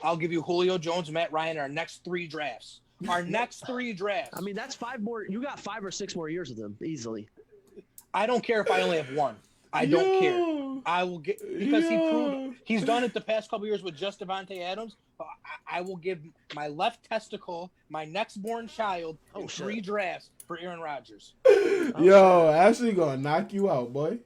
I'll give you Julio Jones, Matt Ryan, our next 3 drafts. Our next 3 drafts. I mean, that's 5 more. You got 5 or 6 more years with him easily. I don't care if I only have 1. I don't care. I will get because he proved he's done it the past couple years with just Devontae Adams. I will give my left testicle, my next born child, in 3 drafts for Aaron Rodgers. Yo, Ashley gonna knock you out, boy.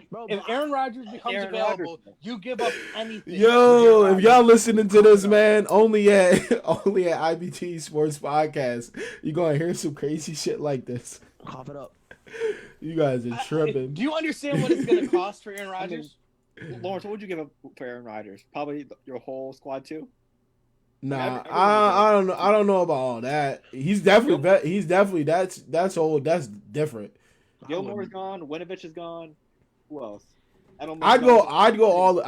Bro, if Aaron Rodgers becomes available, you give up anything. Yo, if y'all listening to this, man, only at IBTE Sports Podcast, you're gonna hear some crazy shit like this. Cough it up. You guys are tripping. Do you understand what it's gonna cost for Aaron Rodgers? Lawrence, what would you give up for Aaron Rodgers? Probably your whole squad too. Nah, I don't know. I don't know about all that. He's definitely that's different. Gilmore's gone. Winovich is gone. Who else? I'd go all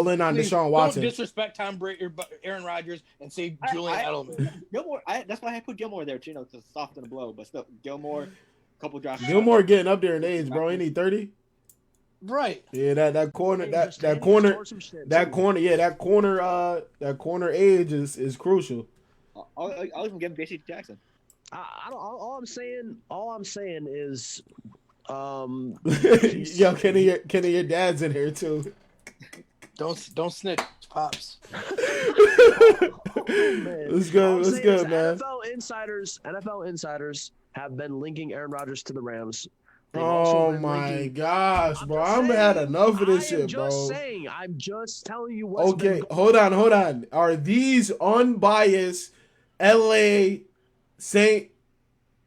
in on Deshaun Watson. Don't disrespect Tom Brady or Aaron Rodgers and say Julian Edelman. Gilmore. That's why I put Gilmore there, to soften the blow. But still, Gilmore, couple drafts. Gilmore getting up there in age, bro. Ain't he 30? Right. Yeah, that corner age is crucial. I'll even give him J.C. Jackson. All I'm saying is, yo, Kenny, your dad's in here too. Don't snitch, pops. Let's go, man. NFL insiders have been linking Aaron Rodgers to the Rams. Oh my gosh, bro! I'm had enough of this shit, bro. I'm just telling you what's okay, hold on. Are these unbiased LA St.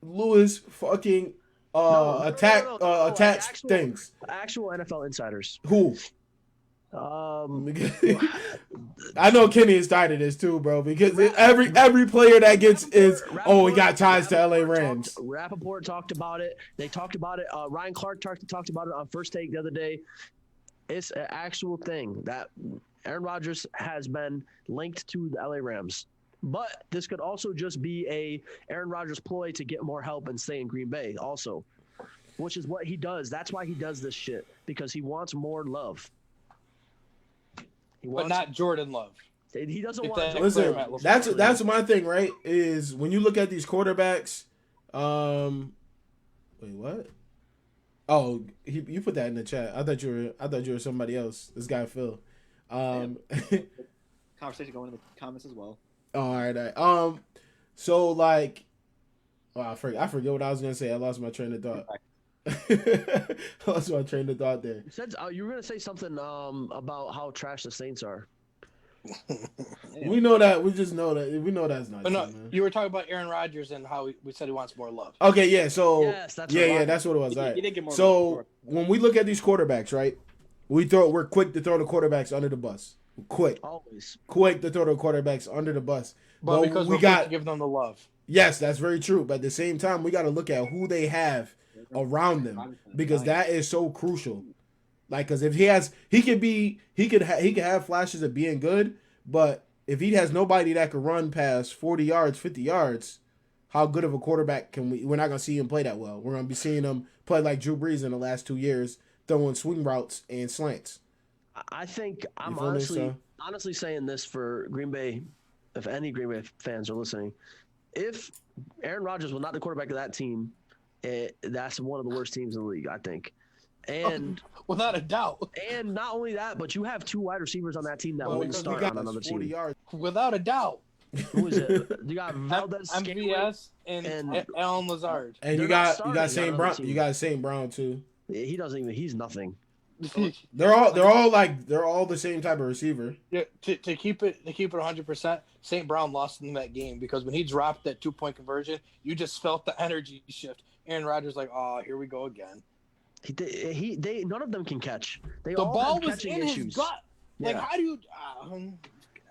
Louis fucking attached things? Actual NFL insiders. Who? I know Kenny is tired of this too, bro, because every player that gets is we got ties to LA Rams. Rappaport talked about it. They talked about it. Ryan Clark talked about it on First Take the other day. It's an actual thing that Aaron Rodgers has been linked to the LA Rams. But this could also just be a Aaron Rodgers ploy to get more help and stay in Green Bay also, which is what he does. That's why he does this shit, because he wants more love. But not Jordan Love. He doesn't If want. that- Listen, Exactly. that's my thing, right? Is when you look at these quarterbacks, wait, what? Oh, you put that in the chat. I thought you were somebody else. This guy Phil. Conversation going in the comments as well. All right. So like, I forget what I was gonna say. I lost my train of thought. I lost my train of thought there. You said you were gonna say something about how trash the Saints are. We know that. We just know that. We know that's not But no, true, man. you were talking about Aaron Rodgers and how we said he wants more love. Okay, yeah. So Yes, that's yeah, what that's what it was. All He right. did get more So love. when we look at these quarterbacks, right, we're quick to throw the quarterbacks under the bus. Quick to throw the quarterbacks under the bus. But because we got to give them the love. Yes, that's very true. But at the same time, we got to look at who they have around them, because that is so crucial. Like, because if he could have flashes of being good, but if he has nobody that could run past 40 yards, 50 yards, how good of a quarterback we're not going to see him play that well. We're going to be seeing him play like Drew Brees in the last 2 years, throwing swing routes and slants. I think I'm feel me, honestly saying this for Green Bay, if any Green Bay fans are listening. If Aaron Rodgers was not the quarterback of that team, that's one of the worst teams in the league, I think. And without a doubt. And not only that, but you have two wide receivers on that team that wouldn't start on another team. Yards. Without a doubt. Who is it? You got Valdez, MVS, and Alan Lazard. And you got St. Brown. You got St. Brown too. He doesn't even. He's nothing. They're all the same type of receiver. Yeah, to keep it 100%. St. Brown lost in that game because when he dropped that 2-point conversion, you just felt the energy shift. Aaron Rodgers like, oh, here we go again. They none of them can catch. The ball was in his gut. Like, how do you?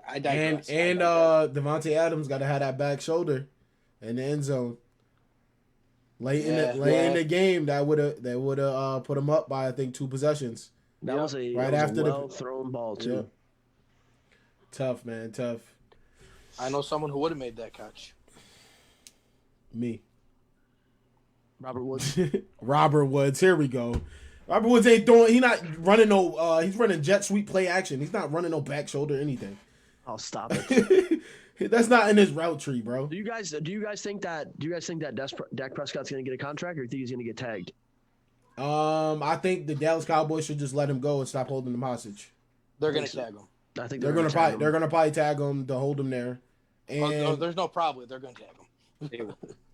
I digress. And Devontae Adams got to have that back shoulder in the end zone. Late in the game, that would have put him up by, I think, 2 possessions. That was a well-thrown ball too. Yeah. Tough, man, tough. I know someone who would have made that catch. Me. Robert Woods. Robert Woods. Here we go. Robert Woods ain't throwing. He's not running no. He's running jet sweep play action. He's not running no back shoulder or anything. I'll stop it. That's not in his route tree, bro. Do you guys think that Dak Prescott's gonna get a contract, or do you think he's gonna get tagged? I think the Dallas Cowboys should just let him go and stop holding him hostage. They're gonna tag him. I think they're gonna probably tag him to hold him there. And there's no probably. They're gonna tag him.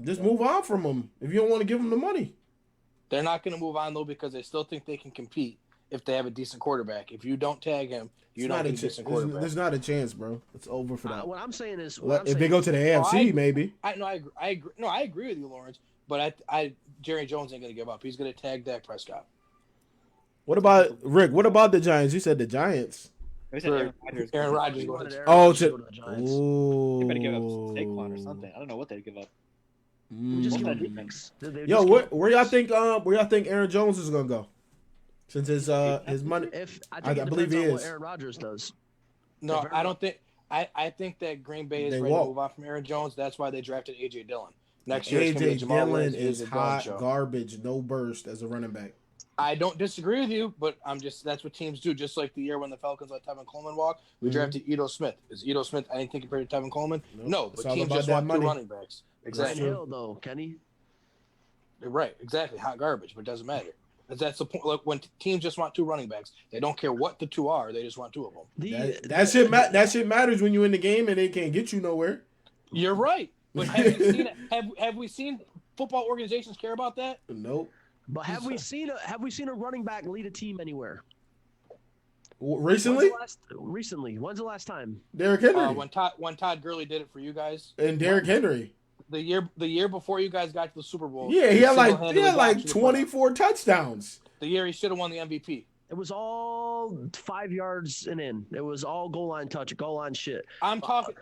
Just move on from him if you don't want to give him the money. They're not going to move on, though, because they still think they can compete if they have a decent quarterback. If you don't tag him, you don't have a decent quarterback. There's not a chance, bro. It's over for that. What I'm saying is... if they go to the AFC, maybe. I agree. No, I agree with you, Lawrence. But Jerry Jones ain't going to give up. He's going to tag Dak Prescott. What about, Rick, what about the Giants? You said the Giants. Aaron Rodgers going to the Giants. Ooh. They better give up Saquon or something. I don't know what they'd give up. Just give defense. Yo, where y'all think Aaron Jones is gonna go? Since his money, I believe he is. What Aaron Rodgers does. No, I don't think. I think that Green Bay is ready to move on from Aaron Jones. That's why they drafted AJ Dillon. Next year, AJ Dillon is hot garbage, no burst as a running back. I don't disagree with you, but that's what teams do. Just like the year when the Falcons let Tevin Coleman walk, we drafted Ito Smith. Is Ito Smith anything compared to Tevin Coleman? Nope. No, but teams just want 2 running backs. Exactly. Hill, though, Kenny. Right, exactly. Hot garbage, but it doesn't matter. That's the point. Like when teams just want 2 running backs, they don't care what the 2 are. They just want 2 of them. That shit matters when you're in the game and they can't get you nowhere. You're right. But have we seen football organizations care about that? Nope. But have we seen a running back lead a team anywhere? Recently? When's the last time? Derrick Henry. When Todd Gurley did it for you guys. And Derrick Henry. The year before you guys got to the Super Bowl. Yeah, he had like 24 touchdowns. The year he should have won the MVP. It was all 5 yards and in. It was all goal line touch, goal line shit. I'm talking.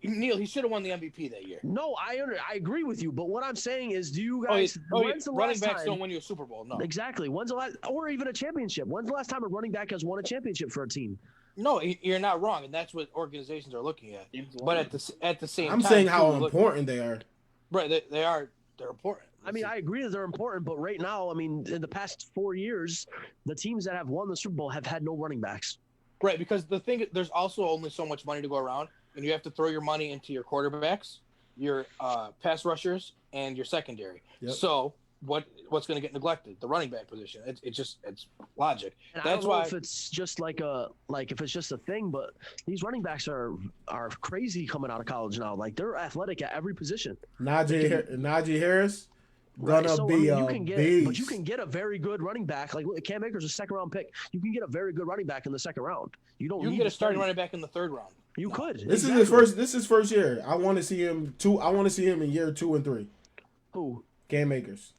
Neil, he should have won the MVP that year. No, I agree with you, but what I'm saying is, do you guys? When's the running last backs time? don't win you a Super Bowl. No, exactly. When's the last, or even a championship? When's the last time a running back has won a championship for a team? No, you're not wrong, and that's what organizations are looking at. But at the same I'm time, saying how important they are. Right, they're important. I mean, I agree that they're important, but right now, I mean, in the past 4 years, the teams that have won the Super Bowl have had no running backs. Right, because the thing, there's also only so much money to go around, and you have to throw your money into your quarterbacks, your pass rushers, and your secondary. Yep. So what's going to get neglected? The running back position. It's logic. And that's I don't why know if it's just if it's just a thing, but these running backs are crazy coming out of college now. Like, they're athletic at every position. Najee Harris. You can get a very good running back. Like, Cam Akers, a second-round pick. You can get a very good running back in the second round. You can get a starting running back in the third round. You could. This is his first. This is first year. I want to see him in year 2 and 3. Who? Cam Akers.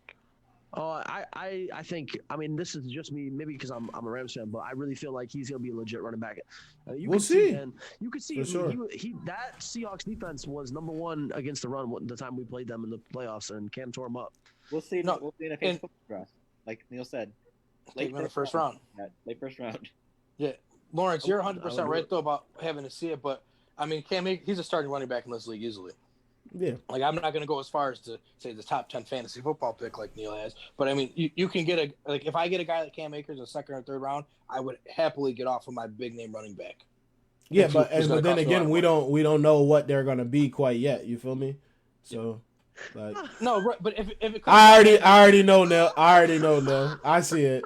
I think. I mean, this is just me. Maybe because I'm a Rams fan, but I really feel like he's gonna be a legit running back. We'll see. And you could see for sure. That Seahawks defense was number 1 against the run the time we played them in the playoffs, and Cam tore him up. We'll see. We'll see in a Facebook draft, like Neil said. Late first round. Yeah, late first round. Yeah, Lawrence, you're 100% right though about having to see it, but I mean, Cam, he's a starting running back in this league easily. Yeah. Like, I'm not going to go as far as to say the top 10 fantasy football pick like Neil has, but I mean, you can get if I get a guy like Cam Akers in the second or third round, I would happily get off of my big name running back. Yeah, but then again, we don't know what they're going to be quite yet. You feel me? So, like, no, right, but if it I already know now. I see it.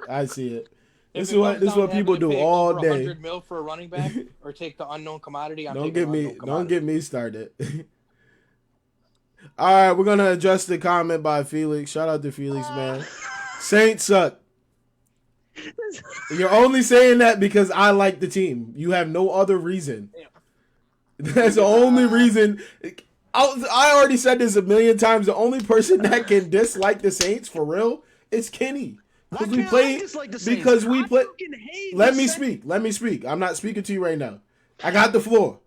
This is what people do all day. 100 mil for a running back, or take the unknown commodity. Don't get me started. All right, we're gonna address the comment by Felix. Shout out to Felix, man. Saints suck. You're only saying that because I like the team. You have no other reason. That's the only reason. I already said this a million times. The only person that can dislike the Saints for real is Kenny. Because we play. Let me speak. I'm not speaking to you right now. I got the floor.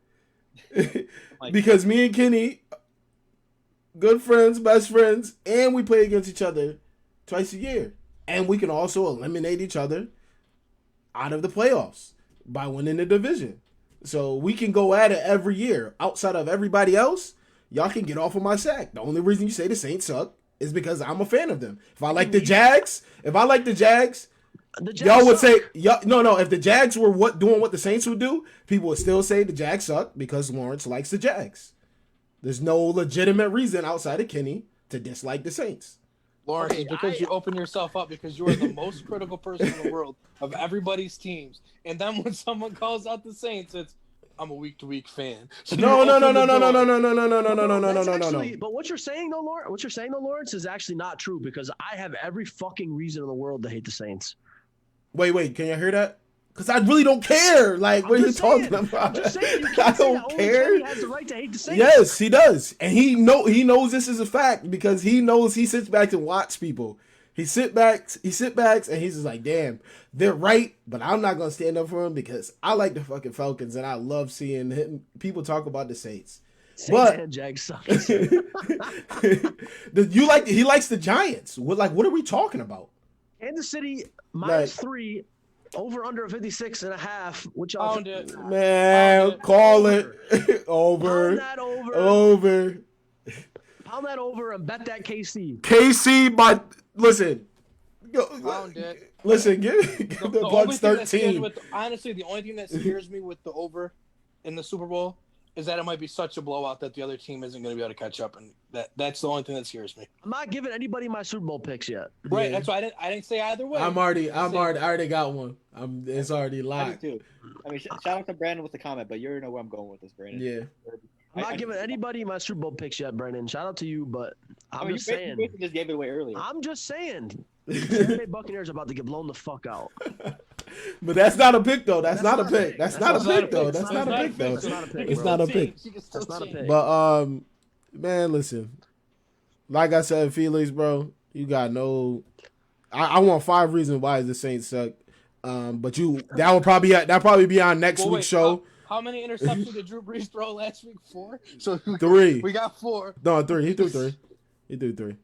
Because me and Kenny, good friends, best friends, and we play against each other twice a year. And we can also eliminate each other out of the playoffs by winning the division. So we can go at it every year. Outside of everybody else, y'all can get off of my sack. The only reason you say the Saints suck is because I'm a fan of them. If I like the Jags, y'all would say, if the Jags were doing what the Saints would do, people would still say the Jags suck because Lawrence likes the Jags. There's no legitimate reason outside of Kenny to dislike the Saints. Lawrence, because you open yourself up because you are the most critical person in the world of everybody's teams. And then when someone calls out the Saints, it's, I'm a week-to-week fan. So no. But what you're saying though, Lawrence, is actually not true because I have every fucking reason in the world to hate the Saints. Wait, can you hear that? Because I really don't care. Like, what are you talking about? I'm just saying, I don't care. He has the right to hate the Saints. Yes, he does, and he knows this is a fact because he knows he sits back and watch people. He sit back, and he's just like, damn, they're right, but I'm not gonna stand up for him because I like the fucking Falcons and I love seeing people talk about the Saints. But Jags suck. He likes the Giants. What are we talking about? Kansas City -3. Over under 56.5, which I'll call it over. Pound that over. Over. Pound that over and bet that KC. Listen. Pound it. Listen, give the Bucks 13. Honestly, the only thing that scares me with the over in the Super Bowl is that it might be such a blowout that the other team isn't going to be able to catch up, and that's the only thing that scares me. I'm not giving anybody my Super Bowl picks yet. Right, yeah. That's why I didn't say either way. I already got one. It's already locked. I mean, shout out to Brandon with the comment, but you already know where I'm going with this, Brandon. Yeah. I'm not giving anybody my Super Bowl picks yet, Brandon. Shout out to you, but I'm just saying. You just gave it away earlier. I'm just saying. Tampa Bay Buccaneers are about to get blown the fuck out. But that's not a pick, though. That's not a pick. It's not a pick. That's not a pick. But man, listen. Like I said, Felix, bro, you got no. I want 5 reasons why the Saints suck. But that'll probably be on next week's show. How many interceptions did Drew Brees throw last week? 4. So 3. We got 4. No, 3. He threw 3. He threw 3.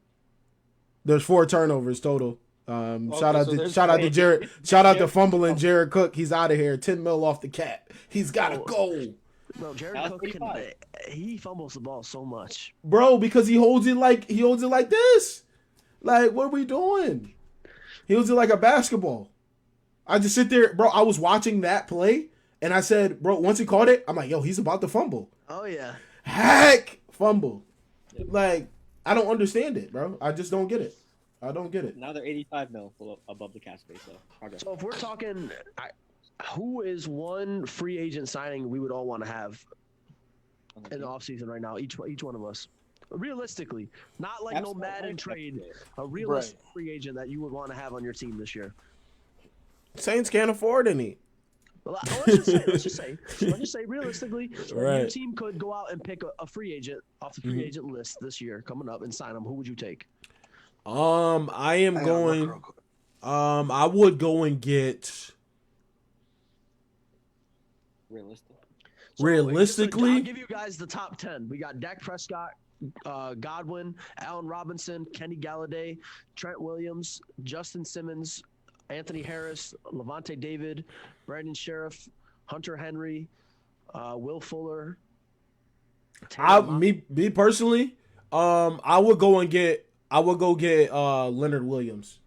There's 4 turnovers total. Shout out to Jared. Shout out to fumbling Jared Cook. He's out of here. 10 mil off the cap. He's got to go. No, Jared Cook he fumbles the ball so much, bro, because he holds it like this. Like, what are we doing? He holds it like a basketball. I just sit there, bro. I was watching that play, and I said, bro, once he caught it, I'm like, yo, he's about to fumble. Oh yeah, heck, fumble. Like, I don't understand it, bro. I just don't get it. I don't get it. Now they're 85 mil above the cap space. So if we're talking, who is one free agent signing we would all want to have in the offseason right now? Each one of us. Realistically, not like no Madden trade, a realistic free agent that you would want to have on your team this year. Saints can't afford any. Well, let's just say realistically, your team could go out and pick a free agent off the free agent list this year coming up and sign them. Who would you take? I would go and get realistically. I'll give you guys the top 10. We got Dak Prescott, Godwin, Allen Robinson, Kenny Galladay, Trent Williams, Justin Simmons, Anthony Harris, Levante David, Brandon Sheriff, Hunter Henry, Will Fuller. Me personally, I would go get Leonard Williams.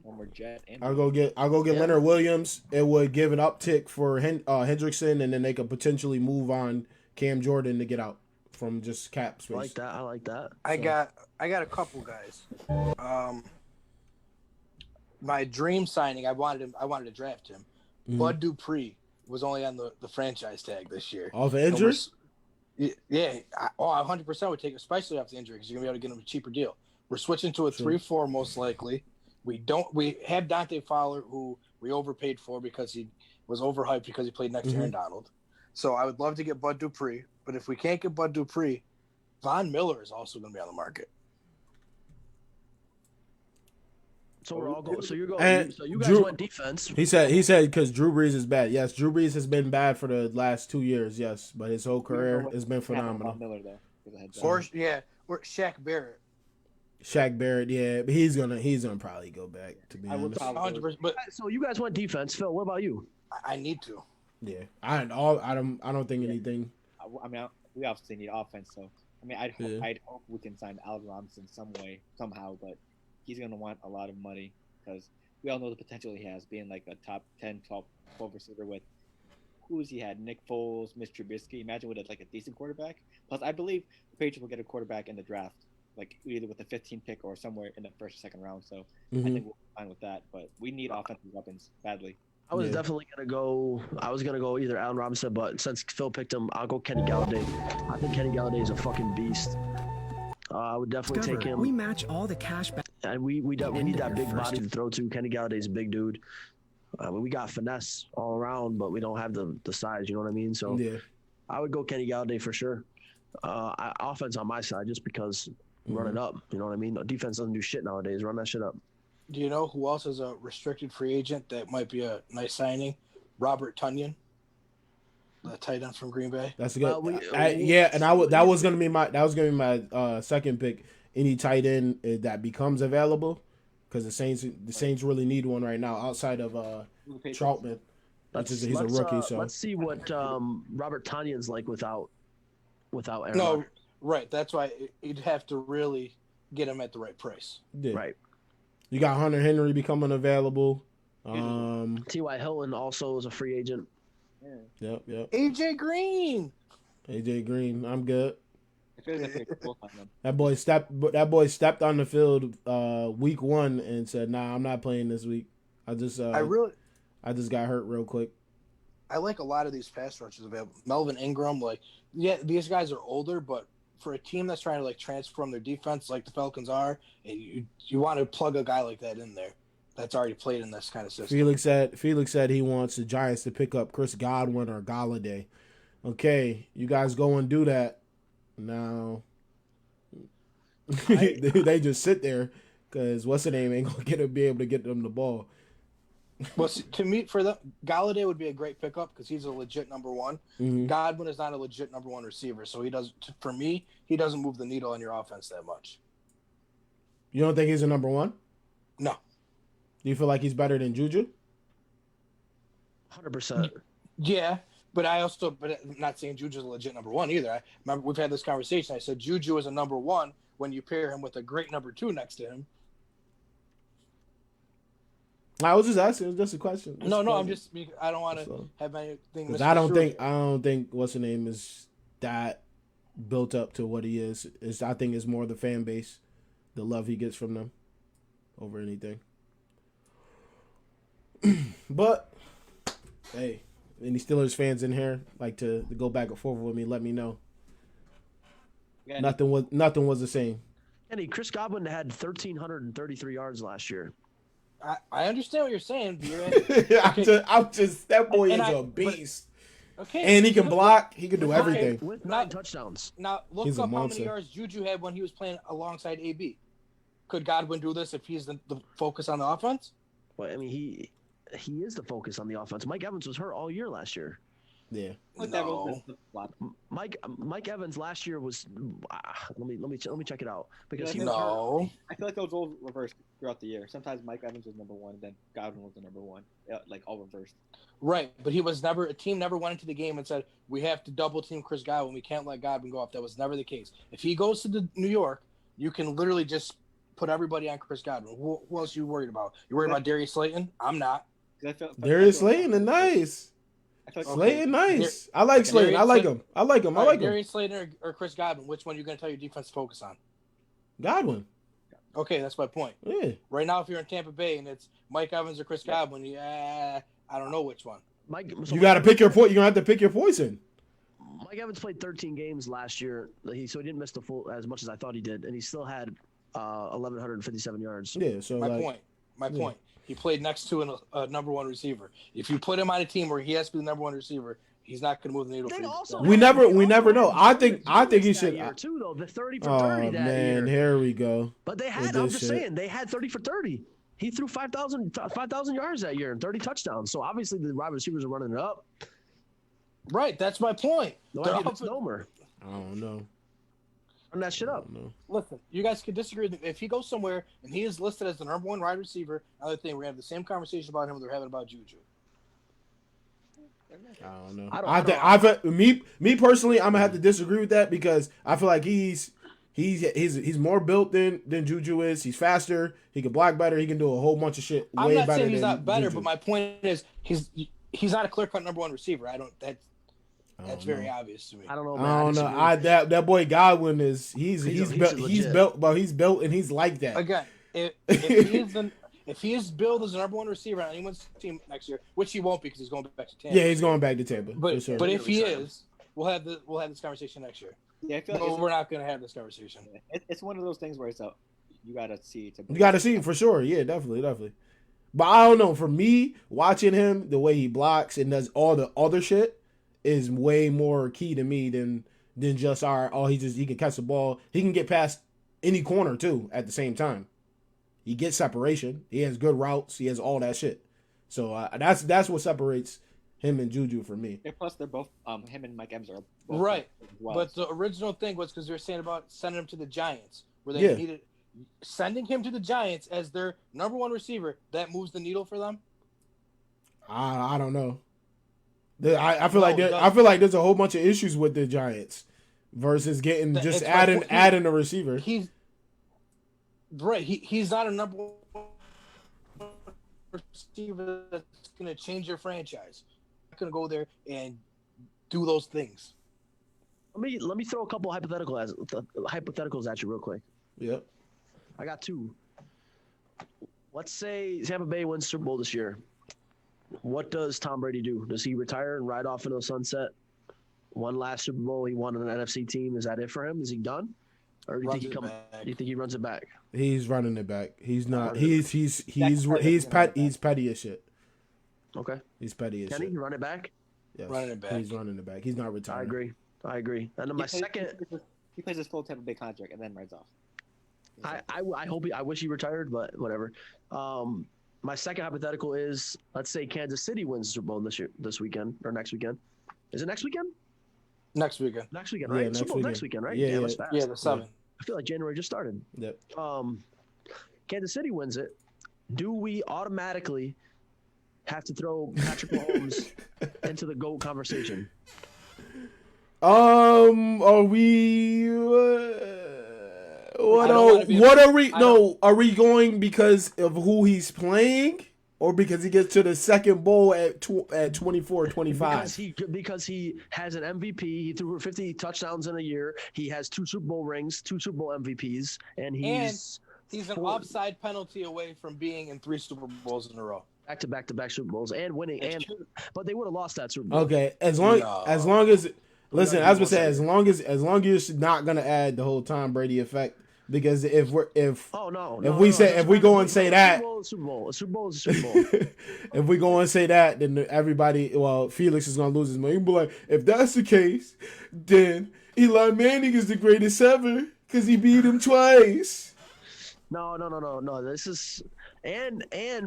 One more jet. I'll go get Leonard Williams. It would give an uptick for Hendrickson, and then they could potentially move on Cam Jordan to get out from just cap space. I like that. I got a couple guys. My dream signing, I wanted to draft him. Bud Dupree was only on the franchise tag this year. Off injury? Yeah, 100% would take it, especially off the injury, because you're gonna be able to get him a cheaper deal. We're switching to a 3-4 most likely. We have Dante Fowler, who we overpaid for because he was overhyped because he played next to Aaron Donald. So I would love to get Bud Dupree, but if we can't get Bud Dupree, Von Miller is also going to be on the market. So we're all going. So you're going. So you guys went defense. He said because Drew Brees is bad. Yes, Drew Brees has been bad for the last 2 years. Yes, but his whole career has been phenomenal. Von Miller, though, or Shaq Barrett. Shaq Barrett, yeah, but he's gonna probably go back, to be honest. 100%. But so you guys went defense, Phil. What about you? I need to. Yeah, I don't think anything. I mean, we obviously need offense, so I mean, I'd hope we can sign Allen Robinson somehow, but he's gonna want a lot of money because we all know the potential he has, being like a top 10, 12 receiver with who's he had? Nick Foles, Mitch Trubisky. Imagine with a decent quarterback. Plus, I believe the Patriots will get a quarterback in the draft, like either with the 15th pick or somewhere in the first or second round. So I think we'll be fine with that. But we need offensive weapons badly. I was definitely gonna go. I was gonna go either Allen Robinson, but since Phil picked him, I'll go Kenny Galladay. I think Kenny Galladay is a fucking beast. I would definitely take him. We match all the cash back. And we need that big body to throw to. Kenny Galladay's a big dude. We got finesse all around, but we don't have the size. You know what I mean? So I would go Kenny Galladay for sure. Offense on my side, just because run it up. You know what I mean? Defense doesn't do shit nowadays. Run that shit up. Do you know who else is a restricted free agent that might be a nice signing? Robert Tonyan, the tight end from Green Bay. That's good. That was gonna be my second pick. Any tight end that becomes available, because the Saints really need one right now outside of Troutman. He's a rookie. So let's see what Robert Tonyan's like without Aaron. No, right. That's why you'd have to really get him at the right price. Yeah. Right. You got Hunter Henry becoming available. T.Y. Hilton also is a free agent. Yep. AJ Green, I'm good. That boy stepped on the field week 1 and said, "Nah, I'm not playing this week. I just got hurt real quick." I like a lot of these pass rushers available. Melvin Ingram, these guys are older, but for a team that's trying to transform their defense like the Falcons are, and you want to plug a guy like that in there that's already played in this kind of system. Felix said he wants the Giants to pick up Chris Godwin or Galladay. Okay, you guys go and do that. Now they just sit there because what's the name ain't gonna be able to get them the ball. Well, to me, for them, Galladay would be a great pickup because he's a legit number one. Mm-hmm. Godwin is not a legit number one receiver, so he does. For me, he doesn't move the needle on your offense that much. You don't think he's a number one? No. Do you feel like he's better than Juju? 100%. Yeah, but I'm not saying Juju's a legit number one either. I remember we've had this conversation. I said Juju is a number one when you pair him with a great number two next to him. I was just asking. It was just a question. No, I'm just. I don't want to have anything. Because I don't think what's the name is that built up to what he is. I think it's more the fan base, the love he gets from them, over anything. But hey, any Steelers fans in here like to go back and forth with me? Let me know. Yeah. Nothing was the same. Kenny, Chris Godwin had 1,333 yards last year. I understand what you're saying, but I'm just that boy is a beast. Okay. And he can block. He can do everything. With 9 touchdowns. Now look up how many yards Juju had when he was playing alongside AB. Could Godwin do this if he's the focus on the offense? Well, I mean, he is the focus on the offense. Mike Evans was hurt all year last year. Yeah. No. Mike Evans last year was. Let me check it out because he was No. I feel like those roles reversed throughout the year. Sometimes Mike Evans was number one, then Godwin was the number one. Like all reversed. Right, but a team never went into the game and said, we have to double team Chris Godwin. We can't let Godwin go off. That was never the case. If he goes to New York, you can literally just put everybody on Chris Godwin. Who else are you worried about? You worried about Darius Slayton? I'm not. Darius Slayton is nice. Slayton nice. I like Slayton. I like him. Darius Slayton or Chris Godwin, which one are you going to tell your defense to focus on? Godwin. Okay, that's my point. Yeah. Right now, if you're in Tampa Bay and it's Mike Evans or Chris Godwin, I don't know which one. You got to pick your point. You're going to have to pick your poison. Mike Evans played 13 games last year, so he didn't miss the full as much as I thought he did, and he still had 1,157 yards. Yeah. So my point. He played next to a number one receiver. If you put him on a team where he has to be the number one receiver, he's not going to move the needle. We never know. I think he should. Too though, the 30 for 30 that year. Man, here we go. But they had. I'm just saying they had 30 for 30. He threw 5,000 yards that year and 30 touchdowns. So obviously the wide receivers are running it up. Right, that's my point. They're misnomer. I don't know. Run that shit up. Listen, you guys could disagree with me. If he goes somewhere and he is listed as the number one wide receiver, another thing, we're going to have the same conversation about him they're having about Juju. I don't know. Me personally, I'm gonna have to disagree with that because I feel like he's more built than Juju is. He's faster. He can block better. He can do a whole bunch of shit. I'm way not better saying he's than not better, Juju. but my point is he's not a clear-cut number one receiver. That's very obvious to me. I don't know. Man, that boy Godwin is he's built and he's like that. Again, if he is billed as the number one receiver on anyone's team next year, which he won't be because he's going back to Tampa. Yeah, he's going back to Tampa. But sure. but if he is, we'll have this conversation next year. Yeah, I feel like we're not going to have this conversation. It's one of those things where you got to see. You got to see for sure. Yeah, definitely. But I don't know. For me, watching him, the way he blocks and does all the other shit is way more key to me than just he can catch the ball. He can get past any corner too at the same time. He gets separation. He has good routes. He has all that shit. So that's what separates him and Juju for me. And plus, they're both him and Mike Evans are both right. Well. But the original thing was because they were saying about sending him to the Giants, where they needed sending him to the Giants as their number one receiver. That moves the needle for them. I don't know. I feel like there's a whole bunch of issues with the Giants versus adding a receiver. He's not a number one receiver that's going to change your franchise. Not going to go there and do those things. Let me throw a couple hypotheticals at you real quick. Yep. I got two. Let's say Tampa Bay wins Super Bowl this year. What does Tom Brady do? Does he retire and ride off into the sunset? One last Super Bowl, he won an NFC team. Is that it for him? Is he done? Or do you think he runs it back? He's running it back. He's not. He's petty as shit. Okay. He's petty as shit. Can he run it back? Yes. Running it back. He's running it back. He's not retiring. I agree. And then he plays his full Tampa Bay contract and then rides off. I wish he retired, but whatever. My second hypothetical is, let's say Kansas City wins the Super Bowl this weekend or next weekend. Is it next weekend? Next weekend. Next weekend, right? Yeah, Super Bowl next weekend, right? Yeah, Damn, yeah. it's fast. Yeah, the 7th. I feel like January just started. Yep. Kansas City wins it. Do we automatically have to throw Patrick Mahomes into the GOAT conversation? Are we? What are we? No, are we going because of who he's playing, or because he gets to the second bowl at 24 or 25? Because he has an MVP. He threw 50 touchdowns in a year. He has 2 Super Bowl rings, 2 Super Bowl MVPs, and he's an offside penalty away from being in 3 Super Bowls in a row. Back-to-back Super Bowls and winning. But they would have lost that Super Bowl. Okay, as long as listen, as we said, as long as you're not gonna add the whole Tom Brady effect. Because if we go and say that Super Bowl is Super Bowl. If we go and say that, then everybody, Felix is gonna lose his money. He'll be like, if that's the case, then Eli Manning is the greatest ever because he beat him twice. No. This is and I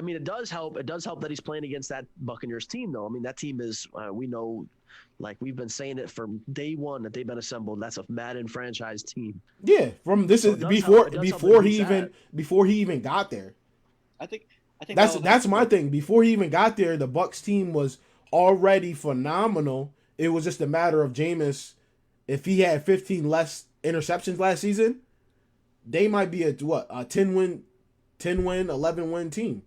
mean it does help. It does help that he's playing against that Buccaneers team, though. I mean that team is we know. Like we've been saying it from day one that they've been assembled. That's a Madden franchise team. Yeah, before he even got there. I think that's my thing. Before he even got there, the Bucs team was already phenomenal. It was just a matter of Jameis. If he had 15 less interceptions last season, they might be a 10-win, 11-win team.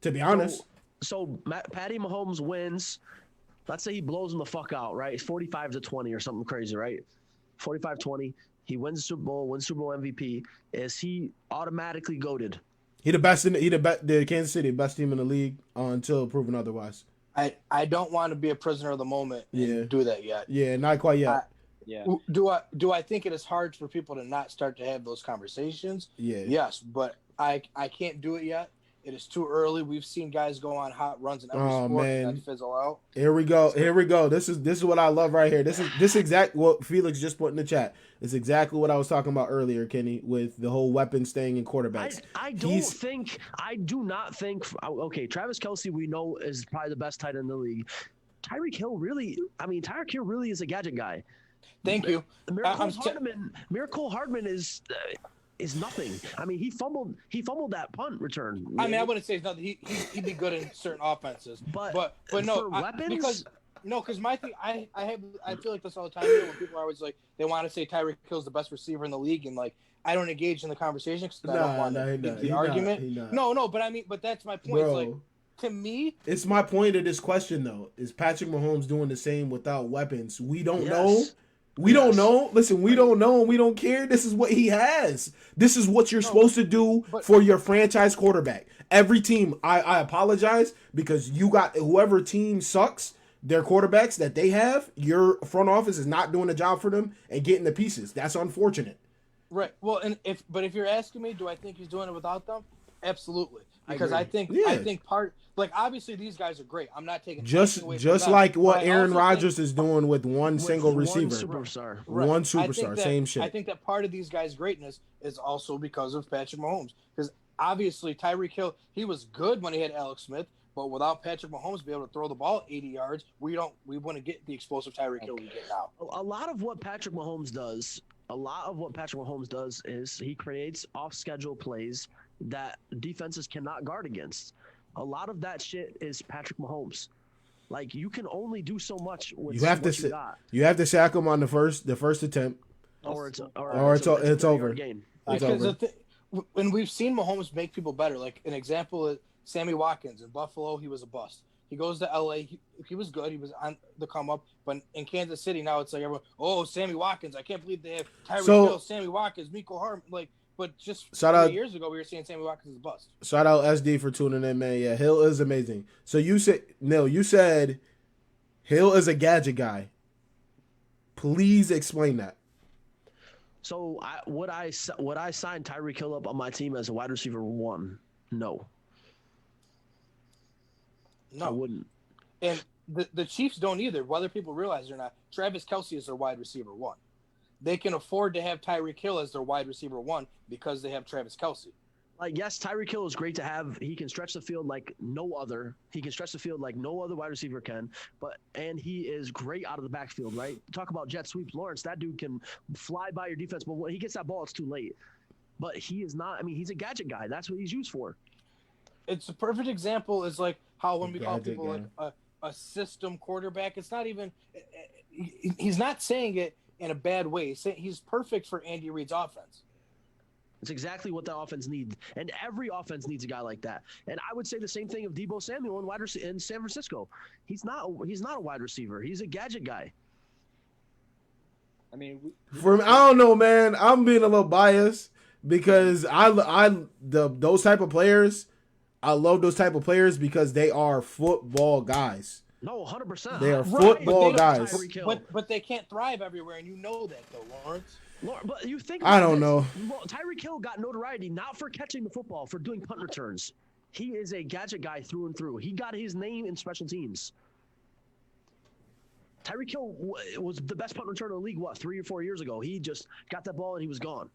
To be honest. So Patty Mahomes wins. Let's say he blows them the fuck out, right? It's 45-20 or something crazy, right? 45-20. He wins the Super Bowl, wins Super Bowl MVP. Is he automatically GOATed? He the best the Kansas City best team in the league until proven otherwise. I don't want to be a prisoner of the moment and do that yet. Yeah, not quite yet. Do I think it is hard for people to not start to have those conversations? Yeah. Yes, but I can't do it yet. It is too early. We've seen guys go on hot runs in every sport and fizzle out. Here we go. This is what I love right here. This is exactly what Felix just put in the chat. It's exactly what I was talking about earlier, Kenny, with the whole weapon staying in quarterbacks. I do not think. Okay, Travis Kelce we know is probably the best tight end in the league. Tyreek Hill really is a gadget guy. Thank you. Miracle Hardman is nothing. I mean, he fumbled that punt return. I mean, I wouldn't say it's nothing. He'd be good in certain offenses, but no, weapons? because my thing, I feel like this all the time. When people are always like, they want to say Tyreek Hill's the best receiver in the league, and like I don't engage in the conversation because I don't want the argument. No, but that's my point. Bro, like to me, it's my point of this question though. Is Patrick Mahomes doing the same without weapons? We don't know. We don't know. Listen, we don't know and we don't care. This is what he has. This is what you're supposed to do for your franchise quarterback. Every team, I apologize because you got whoever team sucks, their quarterbacks that they have, your front office is not doing a job for them and getting the pieces. That's unfortunate. Right. Well, if you're asking me, do I think he's doing it without them? Absolutely. Because I think obviously these guys are great. I'm not taking just like what Aaron Rodgers is doing with one single receiver. One superstar. Same shit. I think that part of these guys' greatness is also because of Patrick Mahomes. Because obviously Tyreek Hill, he was good when he had Alex Smith, but without Patrick Mahomes being able to throw the ball 80 yards, we wouldn't get the explosive Tyreek Hill we get now. A lot of what Patrick Mahomes does is he creates off-schedule plays that defenses cannot guard against. A lot of that shit is Patrick Mahomes. Like you can only do so much with you have to sack him on the first attempt, or it's over. When we've seen Mahomes make people better, like an example is Sammy Watkins in Buffalo, he was a bust. He goes to LA, he was good, he was on the come up, but in Kansas City now it's like everyone, Sammy Watkins, I can't believe they have Tyreek Hill, Sammy Watkins, Mecole Hardman, but just 3 years ago, we were saying Sammy Watkins is a bust. Shout out SD for tuning in, man. Yeah, Hill is amazing. So you said Hill is a gadget guy. Please explain that. So would I sign Tyreek Hill up on my team as a wide receiver 1? No, I wouldn't. And the Chiefs don't either, whether people realize it or not. Travis Kelce is their wide receiver 1. They can afford to have Tyreek Hill as their wide receiver 1 because they have Travis Kelce. Like, yes, Tyreek Hill is great to have. He can stretch the field like no other. He can stretch the field like no other wide receiver can. And he is great out of the backfield, right? Talk about jet sweeps. Lawrence, that dude can fly by your defense, but when he gets that ball, it's too late. But he is not. I mean, he's a gadget guy. That's what he's used for. It's a perfect example. Is like how when we call people like a system quarterback, it's not even. He's not saying it in a bad way. He's perfect for Andy Reid's offense. It's exactly what the offense needs, and every offense needs a guy like that. And I would say the same thing of Deebo Samuel in San Francisco. He's not a wide receiver. He's a gadget guy. I mean, I don't know, man. I'm being a little biased because those type of players. I love those type of players because they are football guys. No, 100%. They are football guys. But they can't thrive everywhere, and you know that, though, Lawrence. But you think I don't know. Tyreek Hill got notoriety not for catching the football, for doing punt returns. He is a gadget guy through and through. He got his name in special teams. Tyreek Hill was the best punt returner in the league, 3 or 4 years ago. He just got that ball and he was gone.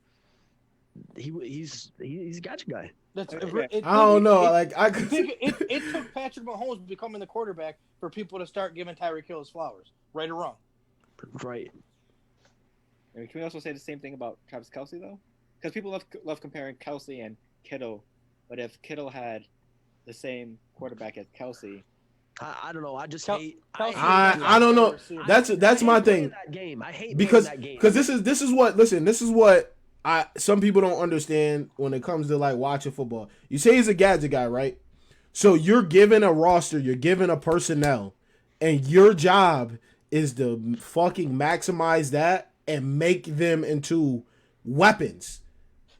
He's a gadget guy. I don't know. It took Patrick Mahomes becoming the quarterback for people to start giving Tyreek Hill his flowers, right or wrong. Right. I mean, can we also say the same thing about Travis Kelce, though? Because people love comparing Kelce and Kittle, but if Kittle had the same quarterback as Kelce, I don't know. I just hate. I don't know. That's my thing. That game. I hate because that game. this is what some people don't understand when it comes to like watching football. You say he's a gadget guy, right? So you're given a roster, you're given a personnel, and your job is to fucking maximize that and make them into weapons.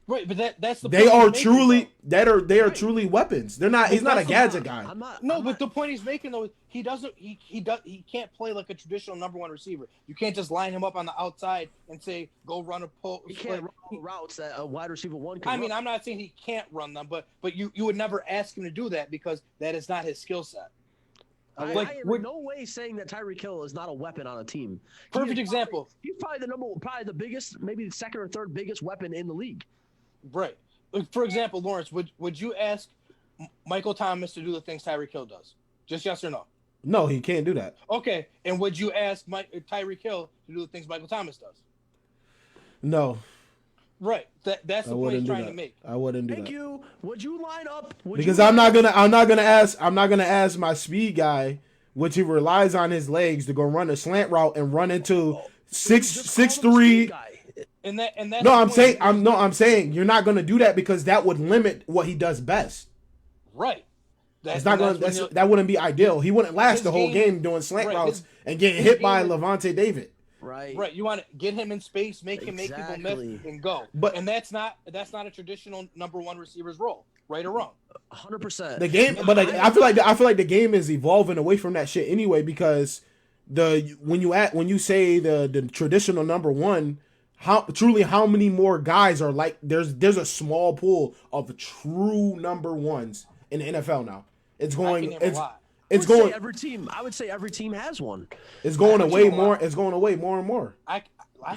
Right, but that's the they point are truly weapons. They're not. He's not a gadget guy. But the point he's making though, he can't play like a traditional number one receiver. You can't just line him up on the outside and say go run a pull. He can't run routes that a wide receiver one can. I mean, I'm not saying he can't run them, but you would never ask him to do that because that is not his skill set. I am in no way saying that Tyreek Hill is not a weapon on a team. Perfect example. He's probably the biggest, maybe the second or third biggest weapon in the league. Right. For example, Lawrence, would you ask Michael Thomas to do the things Tyreek Hill does? Just yes or no? No, he can't do that. Okay. And would you ask Tyreek Hill to do the things Michael Thomas does? No. Right. That's the point he's trying to make. I wouldn't do that. Thank you. Would you line up? Because I'm not gonna ask my speed guy, which he relies on his legs to go run a slant route and run into 6'3". I'm saying you're not gonna do that because that would limit what he does best. Right. That wouldn't be ideal. He wouldn't last the whole game doing slant routes and getting hit by Levante David. Right. Right. You want to get him in space, make him make people miss and go. And that's not a traditional number one receiver's role, right or wrong. 100%. The game, but I feel like the game is evolving away from that shit anyway because when you say the traditional number one, how many more guys are like there's a small pool of true number ones in the NFL now. I would say every team has one. It's going away more. It's going away more and more. I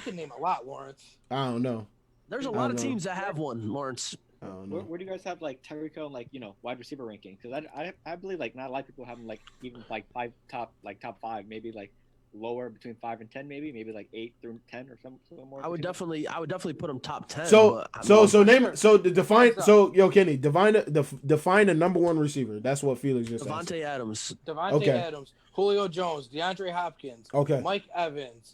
can name a lot, Lawrence. I don't know. There's a lot of teams that have one, Lawrence. I don't know. Where do you guys have like Tyreek Hill and like wide receiver ranking? Because I believe like not a lot of people have him like even like top 5, maybe like lower between 5 and 10, maybe like 8 through 10 or something more. I would definitely put him top 10. Define a number one receiver. That's what Felix just said. Devontae Adams. Adams, Julio Jones, DeAndre Hopkins, Mike Evans.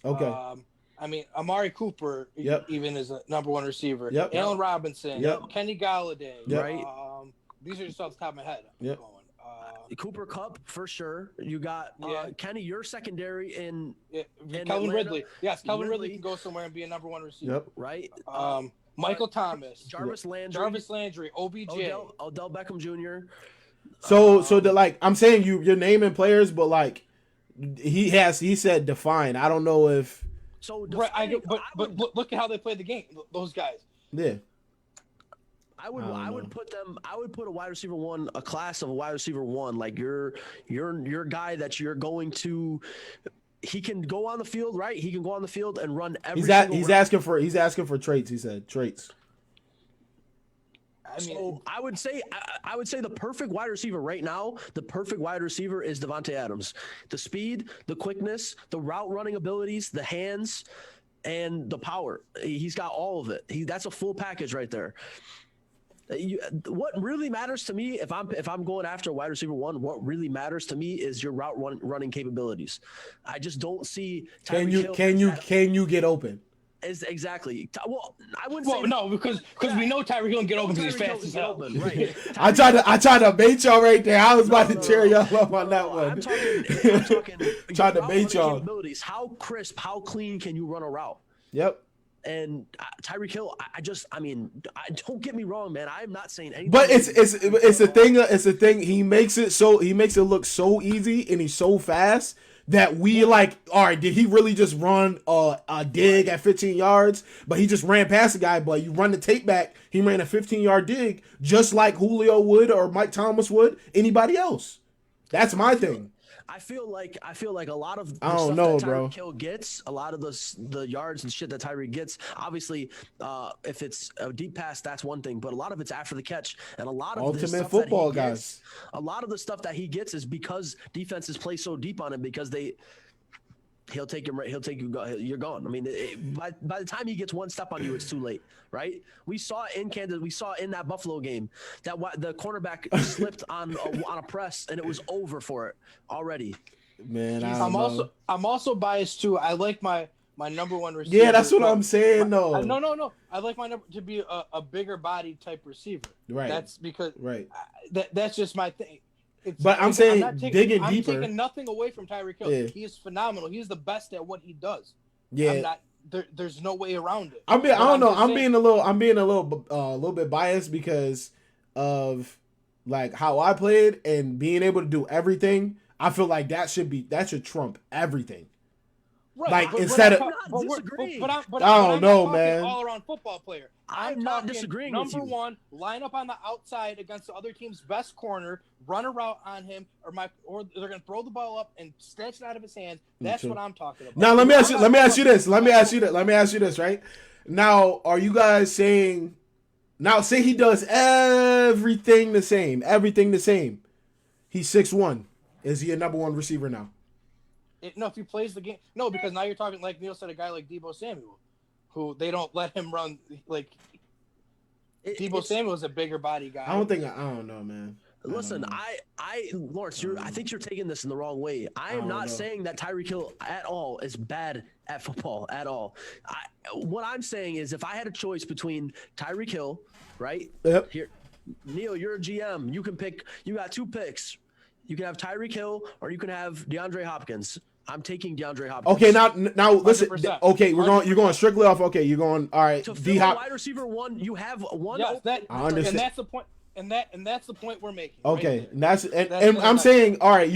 I mean, Amari Cooper even is a number one receiver. Allen Robinson, Kenny Galladay. Right. These are just off the top of my head. Cooper Kupp for sure. You got Kenny, your secondary in Calvin Atlanta. Ridley. Yes, Calvin Ridley can go somewhere and be a number one receiver. Right. Michael Thomas, Jarvis Landry, OBJ, Odell Beckham Jr. I'm saying you're naming players, but like he said define. I don't know if but look at how they played the game. Those guys. Yeah. I would put a wide receiver one, a class of a wide receiver one, like your guy that you're going to. He can go on the field, right? He can go on the field and run every. He's asking for traits. He said traits. I mean, So I would say the perfect wide receiver right now, the perfect wide receiver is Devontae Adams. The speed, the quickness, the route running abilities, the hands, and the power. He's got all of it. That's a full package right there. What really matters to me, if I'm going after a wide receiver one, what really matters to me is your route running capabilities. I just don't see. Can you get open? Is exactly. Well, I wouldn't well, say no, because we know Tyreek Hill can get open because he's fast as hell. Right. I tried to bait y'all right there. I was about to cheer y'all up on that one. I'm talking trying to bait y'all. Capabilities. How crisp, how clean can you run a route? Yep. And Tyreek Hill, I mean, don't get me wrong, man. I'm not saying anything. But it's a thing. It's a thing. He makes it look so easy, and he's so fast that we like. All right, did he really just run a dig at 15 yards? But he just ran past the guy. But you run the tape back, he ran a 15-yard dig just like Julio would or Mike Thomas would anybody else. That's my thing. I feel like a lot of the I don't stuff know, that bro. Tyreek Hill gets, a lot of the yards and shit that Tyreek gets, obviously, if it's a deep pass, that's one thing. But a lot of it's after the catch, and a lot of Ultimate football guys. A lot of the stuff that he gets is because defenses play so deep on him because he'll take you. You're gone. I mean, by the time he gets one step on you, it's too late, right? We saw in Kansas. We saw in that Buffalo game that the cornerback slipped on a press, and it was over for it already. Man, I'm also biased too. I like my number one receiver. Yeah, that's what I'm saying, though. No. I like my number to be a bigger body type receiver. Right. That's because right. That's just my thing. But I'm saying digging deeper. I'm taking nothing away from Tyreek Hill. Yeah. He is phenomenal. He's the best at what he does. Yeah. There's no way around it. I don't know. I'm being a little bit biased because of like how I played and being able to do everything. I feel like that should trump everything. Right. Like but instead I'm of I don't know, man. All around football player. I'm not disagreeing with you. Number one, line up on the outside against the other team's best corner, run a route on him, or they're gonna throw the ball up and snatch it out of his hands. That's what I'm talking about. Now let me ask you this, right? Now, are you guys saying now say he does everything the same. He's 6'1". Is he a number one receiver now? No, if he plays the game. No, because now you're talking, like Neil said, a guy like Deebo Samuel, who they don't let him run. Like Deebo Samuel is a bigger body guy. I don't know, man. Listen, Lawrence, I think you're taking this in the wrong way. I am not saying that Tyreek Hill at all is bad at football at all. What I'm saying is, if I had a choice between Tyreek Hill, right? Yep. Here, Neil, you're a GM. You can pick. You got two picks. You can have Tyreek Hill or you can have DeAndre Hopkins. I'm taking DeAndre Hopkins. Okay, now listen. 100%. Okay, you're going strictly off. Okay, you're going all right. To fill a wide receiver one, you have one. Yes, I understand. And that's the point. And that's the point we're making. Okay, right and I'm saying, all right,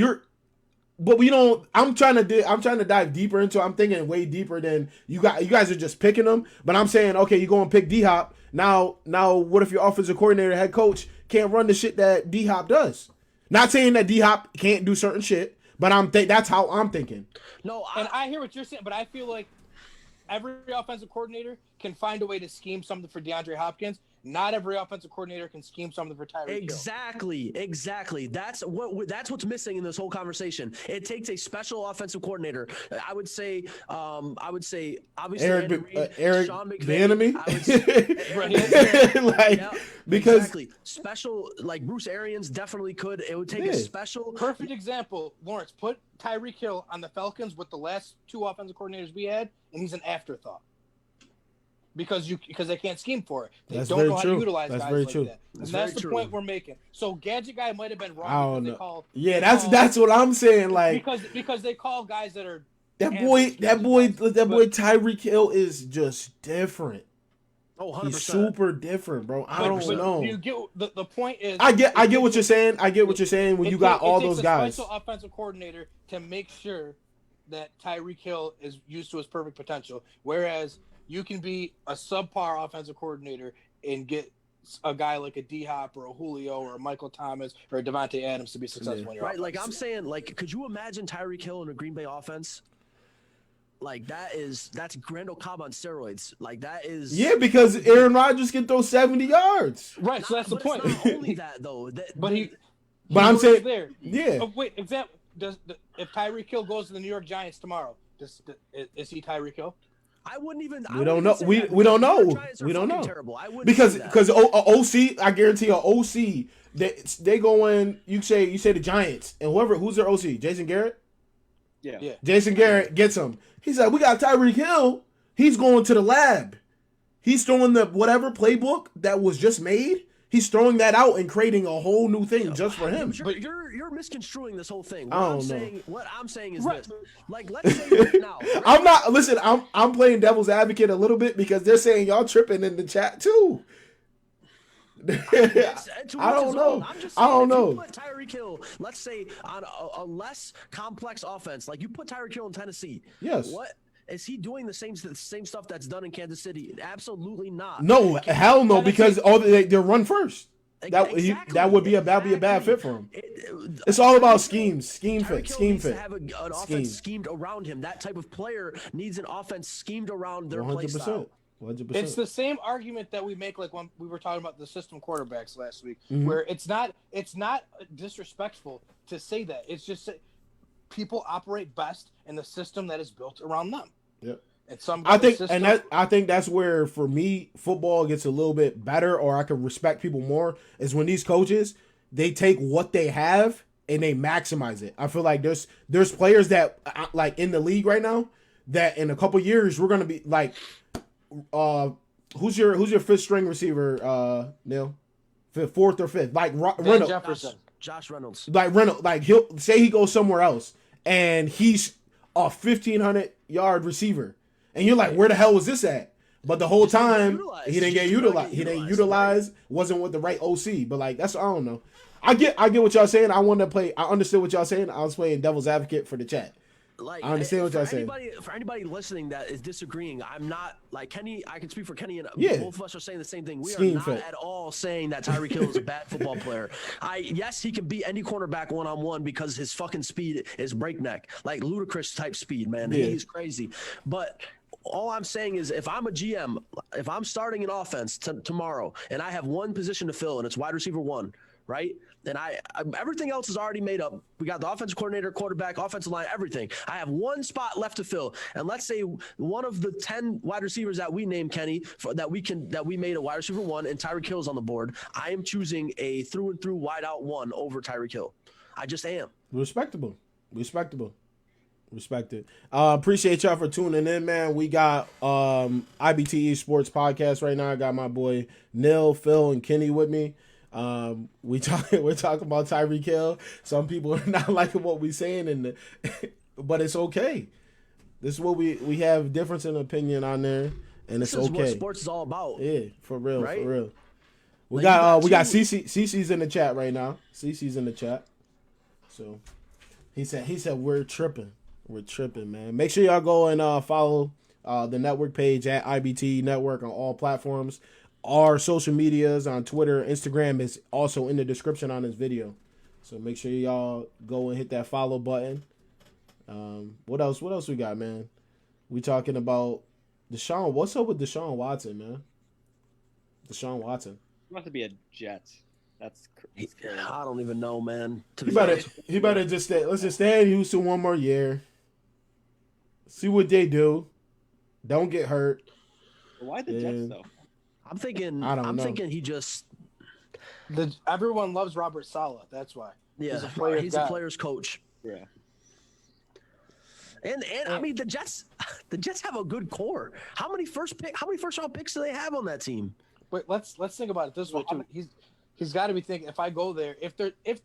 but we don't. I'm trying to dive deeper into. I'm thinking way deeper than you guys. You guys are just picking them. But I'm saying, okay, you go and pick D Hop. Now, what if your offensive coordinator, head coach, can't run the shit that D Hop does? Not saying that D Hop can't do certain shit. But that's how I'm thinking. No, I hear what you're saying, but I feel like every offensive coordinator can find a way to scheme something for DeAndre Hopkins. Not every offensive coordinator can scheme something for Tyreek Hill. Exactly. That's what's missing in this whole conversation. It takes a special offensive coordinator. I would say obviously Eric Sean McVay, the enemy. Because exactly. Special, like Bruce Arians definitely could. It would take a special. Perfect example, Lawrence. Put Tyreek Hill on the Falcons with the last two offensive coordinators we had, and he's an afterthought. Because they can't scheme for it. They don't know how to utilize guys like that. And that's the point we're making. So Gadget Guy might have been wrong because they call. That's what I'm saying. Like because they call guys that are that boy Tyreek Hill is just different. Oh, 100%. He's super different, bro. I don't know. You get the point is. I get what you're saying. I get what you're saying when you got all those guys. It takes a special offensive coordinator to make sure that Tyreek Hill is used to his perfect potential, whereas you can be a subpar offensive coordinator and get a guy like a D-Hop or a Julio or a Michael Thomas or a Devontae Adams to be successful in your offense. Like I'm saying, like, could you imagine Tyreek Hill in a Green Bay offense? Like that's Randall Cobb on steroids. Like that is. Yeah, because Aaron Rodgers can throw 70 yards. Right, so that's the point. It's not only that though. But I'm saying, there. Yeah. Oh, wait, if Tyreek Hill goes to the New York Giants tomorrow, is he Tyreek Hill? I wouldn't even. We don't know. We don't know. We don't know. Terrible. I wouldn't because OC, I guarantee a OC they go in. You say the Giants and who's their OC? Jason Garrett. Yeah. Jason Garrett gets him. He's like, we got Tyreek Hill. He's going to the lab. He's throwing the whatever playbook that was just made. He's throwing that out and creating a whole new thing just for him. But you're misconstruing this whole thing. What I'm saying is this. Like, let's say right now. Right? I'm not. Listen, I'm playing devil's advocate a little bit because they're saying y'all tripping in the chat too. I don't know. I'm just I don't know. You put Tyreek Hill, let's say, on a less complex offense, like you put Tyreek Hill in Tennessee. Yes. What? Is he doing the same stuff that's done in Kansas City? Absolutely not. No, hell no, because they're run first. Exactly. That would be a bad fit for him. It's all about scheme fit. To have an offense schemed around him. That type of player needs an offense schemed around their play style. 100%. It's the same argument that we make, like when we were talking about the system quarterbacks last week, where it's not disrespectful to say that. It's just people operate best in the system that is built around them. Yep. I think that's where, for me, football gets a little bit better, or I can respect people more, is when these coaches, they take what they have and they maximize it. I feel like there's players that, like, in the league right now, that in a couple years we're gonna be like, who's your fifth string receiver, Neil? Fourth or fifth, like Reynolds. Jefferson. Josh Reynolds. Like he'll say he goes somewhere else and he's a 1,500-yard receiver. And you're like, where the hell was this at? But the whole time, he didn't get utilized. He didn't utilize, wasn't with the right OC. But, like, I don't know. I get what y'all saying. I understood what y'all saying. I was playing devil's advocate for the chat. Like, I understand what y'all saying. For anybody listening that is disagreeing, I'm not, like, Kenny, I can speak for Kenny, and both of us are saying the same thing. We are not at all saying that Tyreek Hill is a bad football player. Yes, he can beat any cornerback one-on-one because his fucking speed is breakneck, like ludicrous type speed, man. Yeah. He's crazy. But all I'm saying is, if I'm a GM, if I'm starting an offense tomorrow and I have one position to fill and it's wide receiver 1, right? Then everything else is already made up. We got the offensive coordinator, quarterback, offensive line, everything. I have one spot left to fill. And let's say one of the 10 wide receivers that we named, Kenny, that we made a wide receiver 1 and Tyreek Hill's on the board. I am choosing a through and through wide out 1 over Tyreek Hill. I just am. Respectable. Respected. Appreciate y'all for tuning in, man. We got IBTE Sports Podcast right now. I got my boy Neil, Phil, and Kenny with me. We're talking about Tyreek Hill. Some people are not liking what we're saying, but it's okay. This is what we have difference in opinion on there, and it's okay. This is what sports is all about. Yeah, for real, right? For real. We got CC's in the chat right now. CC's in the chat. So he said we're tripping. We're tripping, man. Make sure y'all go and follow the network page at IBTE Network on all platforms. Our social medias on Twitter, Instagram is also in the description on this video. So make sure y'all go and hit that follow button. What else we got, man? We talking about Deshaun. What's up with Deshaun Watson, man? Deshaun Watson. He wants to be a Jet. That's crazy. I don't even know, man. He better just stay. Let's just stay in Houston one more year. See what they do. Don't get hurt. Why the Jets though? I'm thinking he just. Everyone loves Robert Saleh. That's why. Yeah, he's a player's coach. Yeah. And I mean the Jets have a good core. How many first round picks do they have on that team? Wait, let's think about it this way too. He's got to be thinking, if I go there, if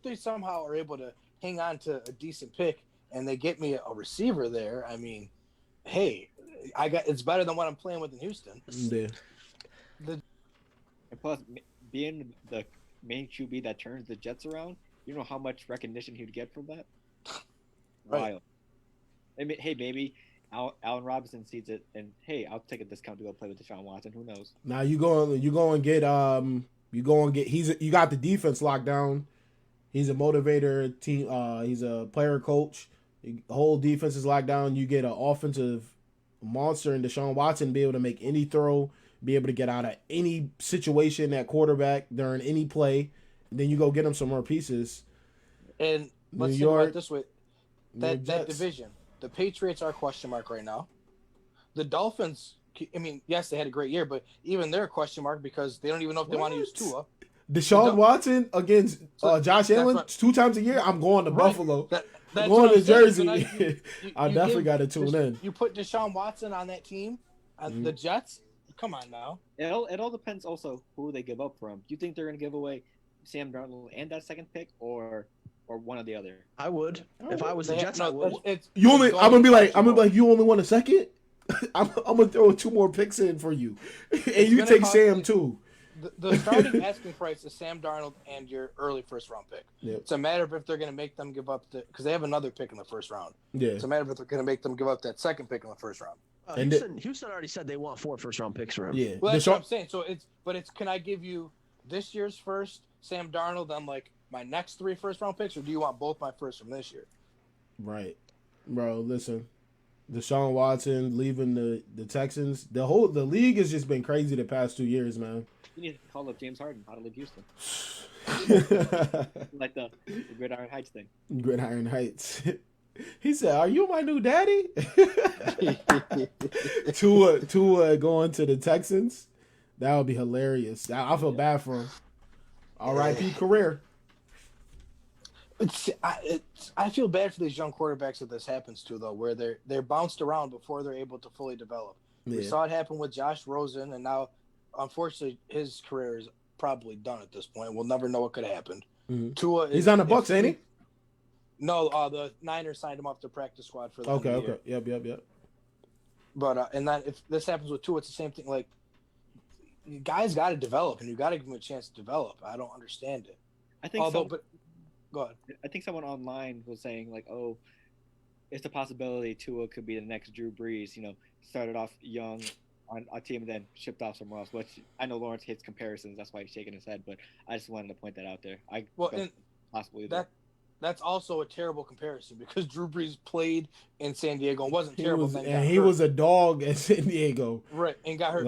they somehow are able to hang on to a decent pick and they get me a receiver there, I mean, hey, it's better than what I'm playing with in Houston. Yeah. And plus, being the main QB that turns the Jets around, you know how much recognition he'd get from that? Right. Hey, maybe Allen Robinson sees it, and hey, I'll take a discount to go play with Deshaun Watson. Who knows? Now you go and get you got the defense locked down. He's a motivator team. He's a player coach. The whole defense is locked down. You get an offensive monster and Deshaun Watson be able to make any throw, be able to get out of any situation at quarterback during any play. And then you go get him some more pieces. And New let's York, think about it this way: that division, the Patriots are a question mark right now. The Dolphins, I mean, yes, they had a great year, but even they're a question mark because they don't even know if they want to use Tua. Deshaun Watson against Josh Allen 2 times a year. I'm going to Buffalo. I'm going to Jersey. So I definitely got to tune in. You put Deshaun Watson on that team, the Jets. Come on now. It all depends also who they give up from. Do you think they're going to give away Sam Darnold and that second pick, or one or the other? I would. If I was the Jets, I would. I'm gonna be like, you only want a second. I'm gonna throw 2 more picks in for you, and you take Sam too. The starting asking price is Sam Darnold and your early first round pick. Yep. It's a matter of if they're going to make them give up because they have another pick in the first round. Yeah. It's a matter of if they're going to make them give up that second pick in the first round. Houston already said they want 4 first-round picks for him. Yeah. Well, that's what I'm saying. So it's can I give you this year's first, Sam Darnold, then like my next 3 first-round picks, or do you want both my first from this year? Right, bro. Listen, Deshaun Watson leaving the Texans. The league has just been crazy the past 2 years, man. You need to call up James Harden how to leave Houston. Like the Gridiron Heights thing. Gridiron Heights. He said, "Are you my new daddy?" Tua going to the Texans. That would be hilarious. I feel bad for him. R.I.P. career. I feel bad for these young quarterbacks that this happens to, though, where they're bounced around before they're able to fully develop. Yeah. We saw it happen with Josh Rosen, and now, unfortunately, his career is probably done at this point. We'll never know what could have happened. Mm-hmm. Tua, he's on the Bucs, ain't he? No, the Niners signed him off the practice squad for the Okay. Yep. But and then if this happens with Tua, it's the same thing. Like, you guys got to develop, and you got to give them a chance to develop. I don't understand it. I think. But go ahead. I think someone online was saying like, "Oh, it's a possibility Tua could be the next Drew Brees." You know, started off young on a team and then shipped off somewhere else. Which I know Lawrence hates comparisons. That's why he's shaking his head. But I just wanted to point that out there. Possibly that's also a terrible comparison because Drew Brees played in San Diego and wasn't terrible. He was a dog at San Diego, right? And got hurt.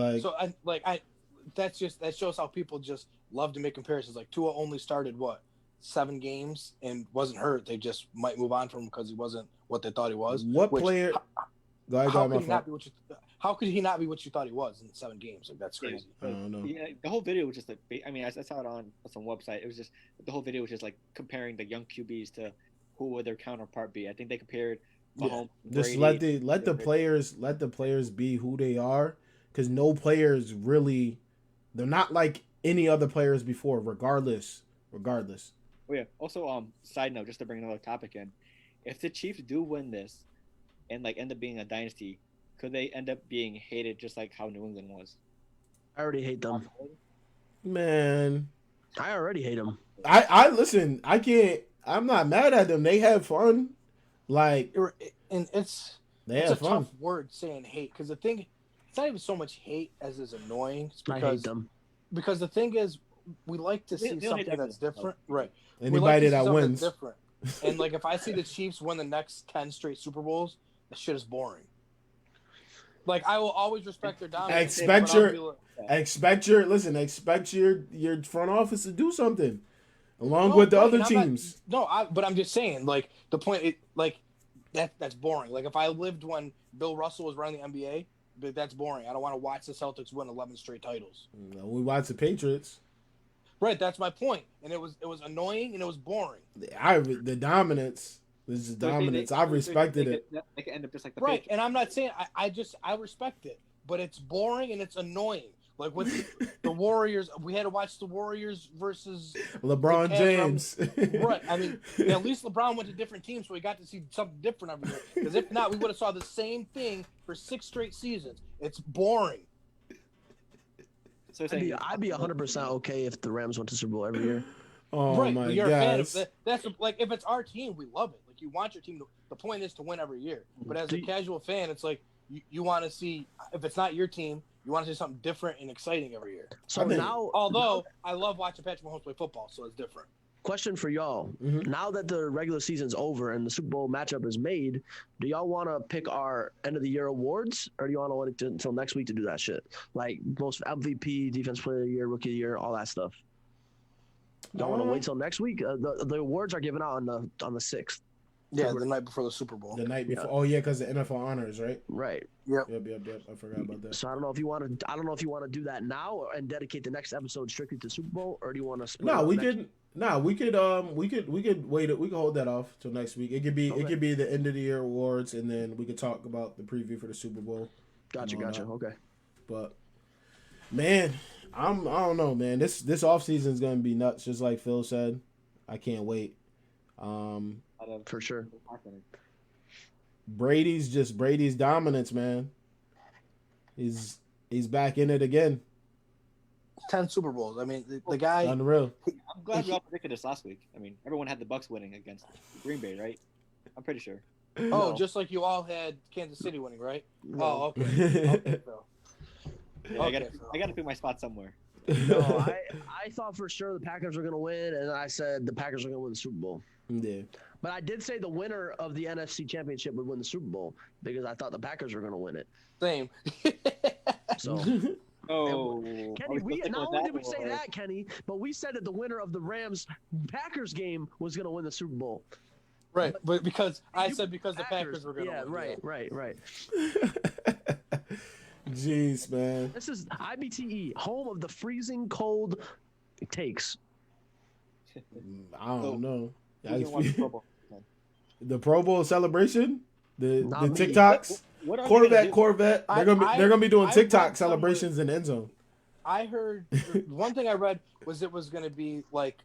That shows how people just love to make comparisons. Like Tua only started 7 games and wasn't hurt. They just might move on from him because he wasn't what they thought he was. Player? How could he not be what you thought he was in 7 games? Like, that's crazy. I don't know. Yeah, the whole video was just like, I mean, I saw it on some website. It was just the whole video was just like comparing the young QBs to who would their counterpart be. I think they compared Mahomes. Just let the players be who they are, because no players really, they're not like any other players before. Regardless. Oh yeah. Also, side note, just to bring another topic in, if the Chiefs do win this, and like end up being a dynasty, could they end up being hated just like how New England was? I already hate them. Man, I already hate them. I listen. I can't. I'm not mad at them. They have fun. Like, and it's a tough word saying hate, because the thing, it's not even so much hate as is annoying. It's because, I hate them. Because the thing is, we like to see something that's different, right? Anybody that wins, different. And like, if I see the Chiefs win the next 10 straight Super Bowls, that shit is boring. Like, I will always respect their dominance. Expect your front office to do something along with the other teams. But I'm just saying, like, the point, that's boring. Like, if I lived when Bill Russell was running the NBA, that's boring. I don't want to watch the Celtics win 11 straight titles. We watch the Patriots. Right, that's my point. And it was annoying and it was boring. The dominance. This is dominance. I respected it. They could end up just like the right, Patriots. and I'm not saying I respect it, but it's boring and it's annoying. Like with the Warriors, we had to watch the Warriors versus LeBron James. Right. I mean, at least LeBron went to different teams, so we got to see something different every year. Because if not, we would have saw the same thing for 6 straight seasons. It's boring. So I'd be 100% okay if the Rams went to Super Bowl every year. Oh right, my you're gosh. a fan of that. That's like, if it's our team, we love it. Like, you want your team to. The point is to win every year. But as a casual fan, it's like you want to see, if it's not your team, you want to see something different and exciting every year. So now, although I love watching Patrick Mahomes play football, so it's different. Question for y'all. Mhm. Now that the regular season's over and the Super Bowl matchup is made, do y'all want to pick our end of the year awards, or do you want to wait until next week to do that shit? Like most MVP, Defense Player of the Year, Rookie of the Year, all that stuff. Y'all want to wait till next week? The awards are given out on the 6th. Yeah, the night before the Super Bowl. The night before. Yeah. Oh yeah, because the NFL honors, right? Right. Yep. Yep. I forgot about that. So I don't know if you want to do that now and dedicate the next episode strictly to Super Bowl, or do you want to? No, we could wait. We could hold that off till next week. It could be the end of the year awards, and then we could talk about the preview for the Super Bowl. Gotcha. Okay. But man, I don't know, man. This offseason is gonna be nuts, just like Phil said. I can't wait. For sure. Brady's dominance, man. He's back in it again. 10 Super Bowls. I mean, the guy. Unreal. I'm glad we all predicted this last week. I mean, everyone had the Bucks winning against Green Bay, right? I'm pretty sure. Oh, just like you all had Kansas City winning, right? No. Oh, okay. Okay, Phil. Yeah, I gotta pick my spot somewhere. No, I thought for sure the Packers were going to win, and I said the Packers were going to win the Super Bowl. Yeah. But I did say the winner of the NFC Championship would win the Super Bowl because I thought the Packers were going to win it. Same. So, Oh, Kenny, not only did we say that, Kenny, but we said that the winner of the Rams-Packers game was going to win the Super Bowl. Right, but because the Packers were going to win. Yeah, right. Jeez, man. This is IBTE, home of the freezing cold takes. I don't know. The Pro Bowl celebration, the Not me. TikToks, what are Corvette. They're gonna be doing TikTok read celebrations in the end zone. I heard one thing I read was it was going to be like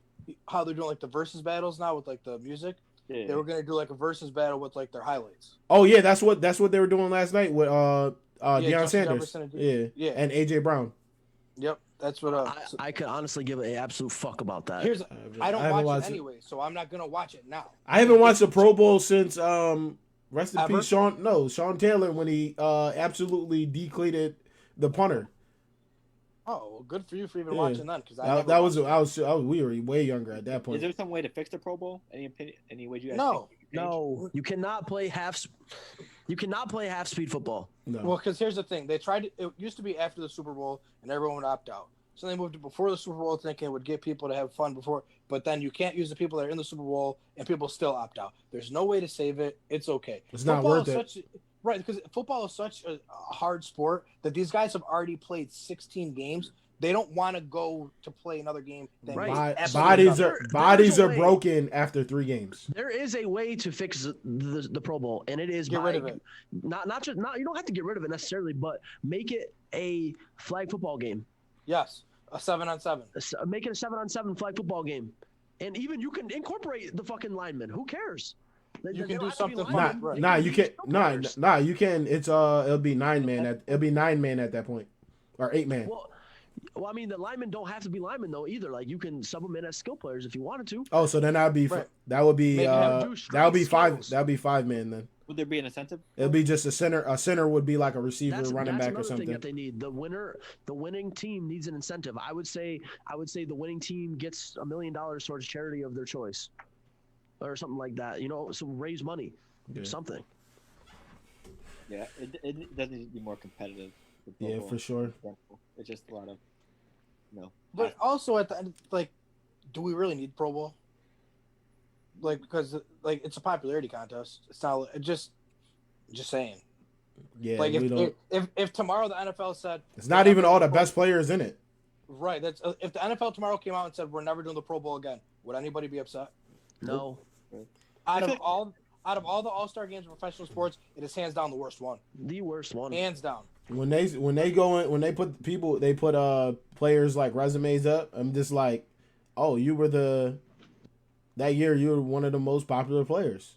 how they're doing like the versus battles now with like the music. Yeah. They were going to do like a versus battle with like their highlights. Oh yeah, that's what they were doing last night with Deion Sanders, Jefferson and AJ Brown. Yep, that's what. I could honestly give an absolute fuck about that. I don't watch it anyway, so I'm not gonna watch it now. I haven't watched the Pro Bowl since rest in peace Sean Taylor when he absolutely declated the punter. Oh, well, good for you for even watching that because we were way younger at that point. Is there some way to fix the Pro Bowl? Any opinion? Any way you guys? No, you cannot play half. You cannot play half speed football. No. Well, because here's the thing: they tried. It used to be after the Super Bowl, and everyone would opt out. So they moved to before the Super Bowl, thinking it would get people to have fun before. But then you can't use the people that are in the Super Bowl, and people still opt out. There's no way to save it. It's okay. It's not worth it. Right, because football is such a hard sport that these guys have already played 16 games. They don't want to go to play another game. Bodies are broken after 3 games. There is a way to fix the Pro Bowl, and it is get rid of it. Not you don't have to get rid of it necessarily, but make it a flag football game. Yes, a 7-on-7. Make it a 7-on-7 flag football game, and even you can incorporate the fucking linemen. Who cares? You can do something fun. Nah, you can't. Nah, you can. It's it'll be 9 man at that point, or 8 man. Well, I mean, the linemen don't have to be linemen though either. Like you can sub them in as skill players if you wanted to. Oh, so then that would be 5. That would be 5 man then. Would there be an incentive? It'll be just a center. A center would be like a receiver, running back, or something. Thing that they need. The winning team needs an incentive. I would say the winning team gets $1 million towards charity of their choice, or something like that. You know, so raise money, something. Yeah, it does need to be more competitive. Yeah, for sure. It's just a lot of, But also at the end, like, do we really need Pro Bowl? Like, because like it's a popularity contest. It's not just saying. Yeah, like if tomorrow the NFL said it's not even all the best players in it. Right. That's if the NFL tomorrow came out and said we're never doing the Pro Bowl again, would anybody be upset? No. Out of all the All-Star games in professional sports, it is hands down the worst one. The worst one. Hands down. When they put players like resumes up, I'm just like, oh, that year you were one of the most popular players.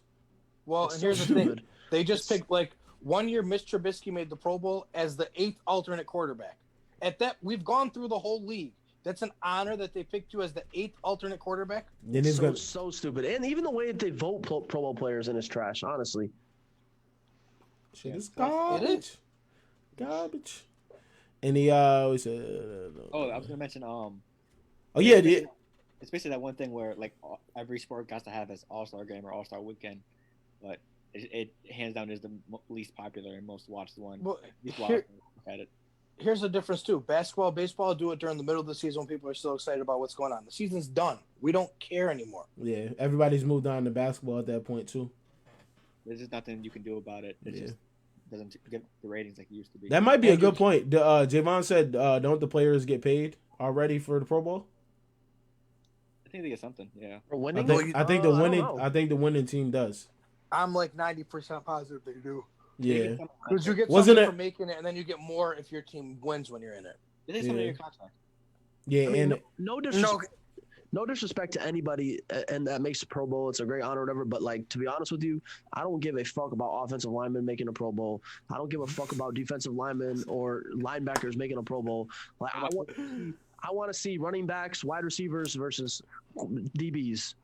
Well, and here's the thing. They just picked, like, 1 year Mitch Trubisky made the Pro Bowl as the 8th alternate quarterback. At that, we've gone through the whole league. That's an honor that they picked you as the 8th alternate quarterback. Then so stupid. And even the way that they vote Pro Bowl players in is trash, honestly. Shit is garbage. Garbage. And he said, I was gonna mention oh yeah, it's basically that one thing where like every sport got to have its All-Star game or All-Star weekend, but it hands down is the least popular and most watched one. Well, Least here- watched at it. Here's the difference too. Basketball, baseball do it during the middle of the season when people are still excited about what's going on. The season's done. We don't care anymore. Yeah, everybody's moved on to basketball at that point too. There's just nothing you can do about it. It just doesn't get the ratings like it used to be. That might be a good point. Javon said, "Don't the players get paid already for the Pro Bowl?" I think they get something. Yeah. For I winning? think, I think the I don't winning. know. I think the winning team does. I'm like 90% positive they do. Yeah, Because you get Wasn't something it- for making it, and then you get more if your team wins when you're in it. They take something in Yeah. your contract. yeah, I mean, and no disrespect to anybody, and that makes the Pro Bowl. It's a great honor, or whatever. But like, to be honest with you, I don't give a fuck about offensive linemen making a Pro Bowl. I don't give a fuck about defensive linemen or linebackers making a Pro Bowl. Like, I want to see running backs, wide receivers versus DBs.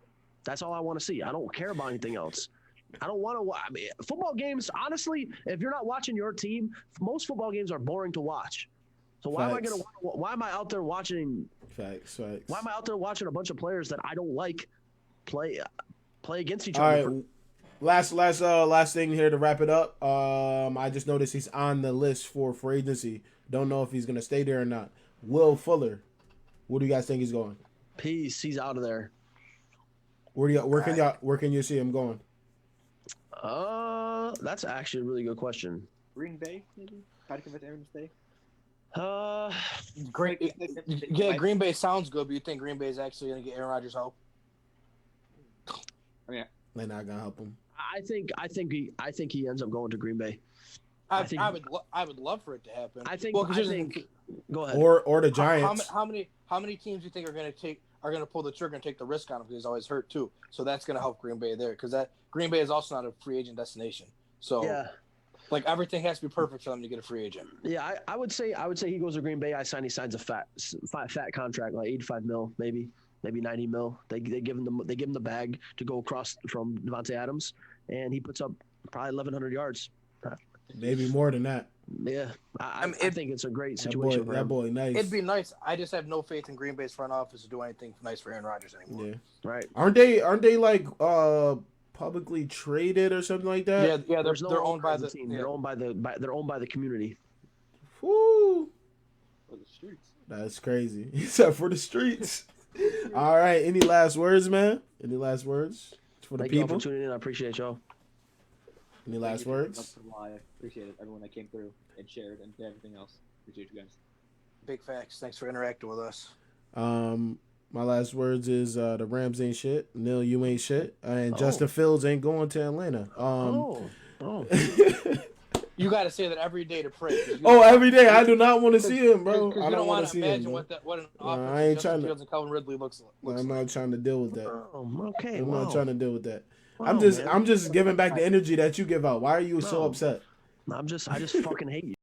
That's all I want to see. I don't care about anything else. I don't want to. I mean, football games, honestly, if you're not watching your team, most football games are boring to watch. So why Facts. why am I out there watching? facts. Why am I out there watching a bunch of players that I don't like play against each All other? right, last thing here to wrap it up. I just noticed he's on the list for free agency. Don't know if he's gonna stay there or not. Will Fuller, where do you guys think he's going? Peace. He's out of there. Where can you see him going? That's actually a really good question. Green Bay, maybe. Try to convince Aaron to stay. Yeah, Green Bay sounds good, but you think Green Bay is actually going to get Aaron Rodgers help? They're not gonna help him. I think he ends up going to Green Bay. I think- would love for it to happen. I think. Well, 'cause I here's the think. thing. Go ahead. Or the Giants. How many teams do you think are going to pull the trigger and take the risk on him because he's always hurt too? So that's going to help Green Bay there because that Green Bay is also not a free agent destination. So Yeah. like everything has to be perfect for them to get a free agent. Yeah, I would say he goes to Green Bay. He signs a fat contract, like 85 mil, maybe 90 mil. They give him the bag to go across from Devontae Adams, and he puts up probably 1,100 yards. Maybe more than that. Yeah, I think it's a great That situation for boy, him. nice. It'd be nice. I just have no faith in Green Bay's front office to do anything nice for Aaron Rodgers anymore. Yeah. Right. Aren't they like publicly traded or something like that? Yeah, There's no they're owned by owner the of team. yeah. They're owned by the community. Woo. For the streets. That's crazy. Except for the streets. All right. Any last words, man? Any last words for the Thank you all people? for tuning in. I appreciate y'all. Any last Thank you for words? coming up to I appreciate it. Everyone that came through and shared and did everything else. Appreciate you guys. Big facts. Thanks for interacting with us. My last words is the Rams ain't shit. Neil, you ain't shit. And Justin Fields ain't going to Atlanta. Oh. You got to say that every day to pray. Every day. I do not want to see him, bro. Because I you don't don't want want to to see him, imagine bro. what an I offense ain't Justin trying to- Fields and Calvin Ridley looks I'm like. not trying to deal with that. Okay. I'm wow. not trying to deal with that. Wow, I'm man. just giving back the energy that you give out. Why are you so No. upset? I just fucking hate you.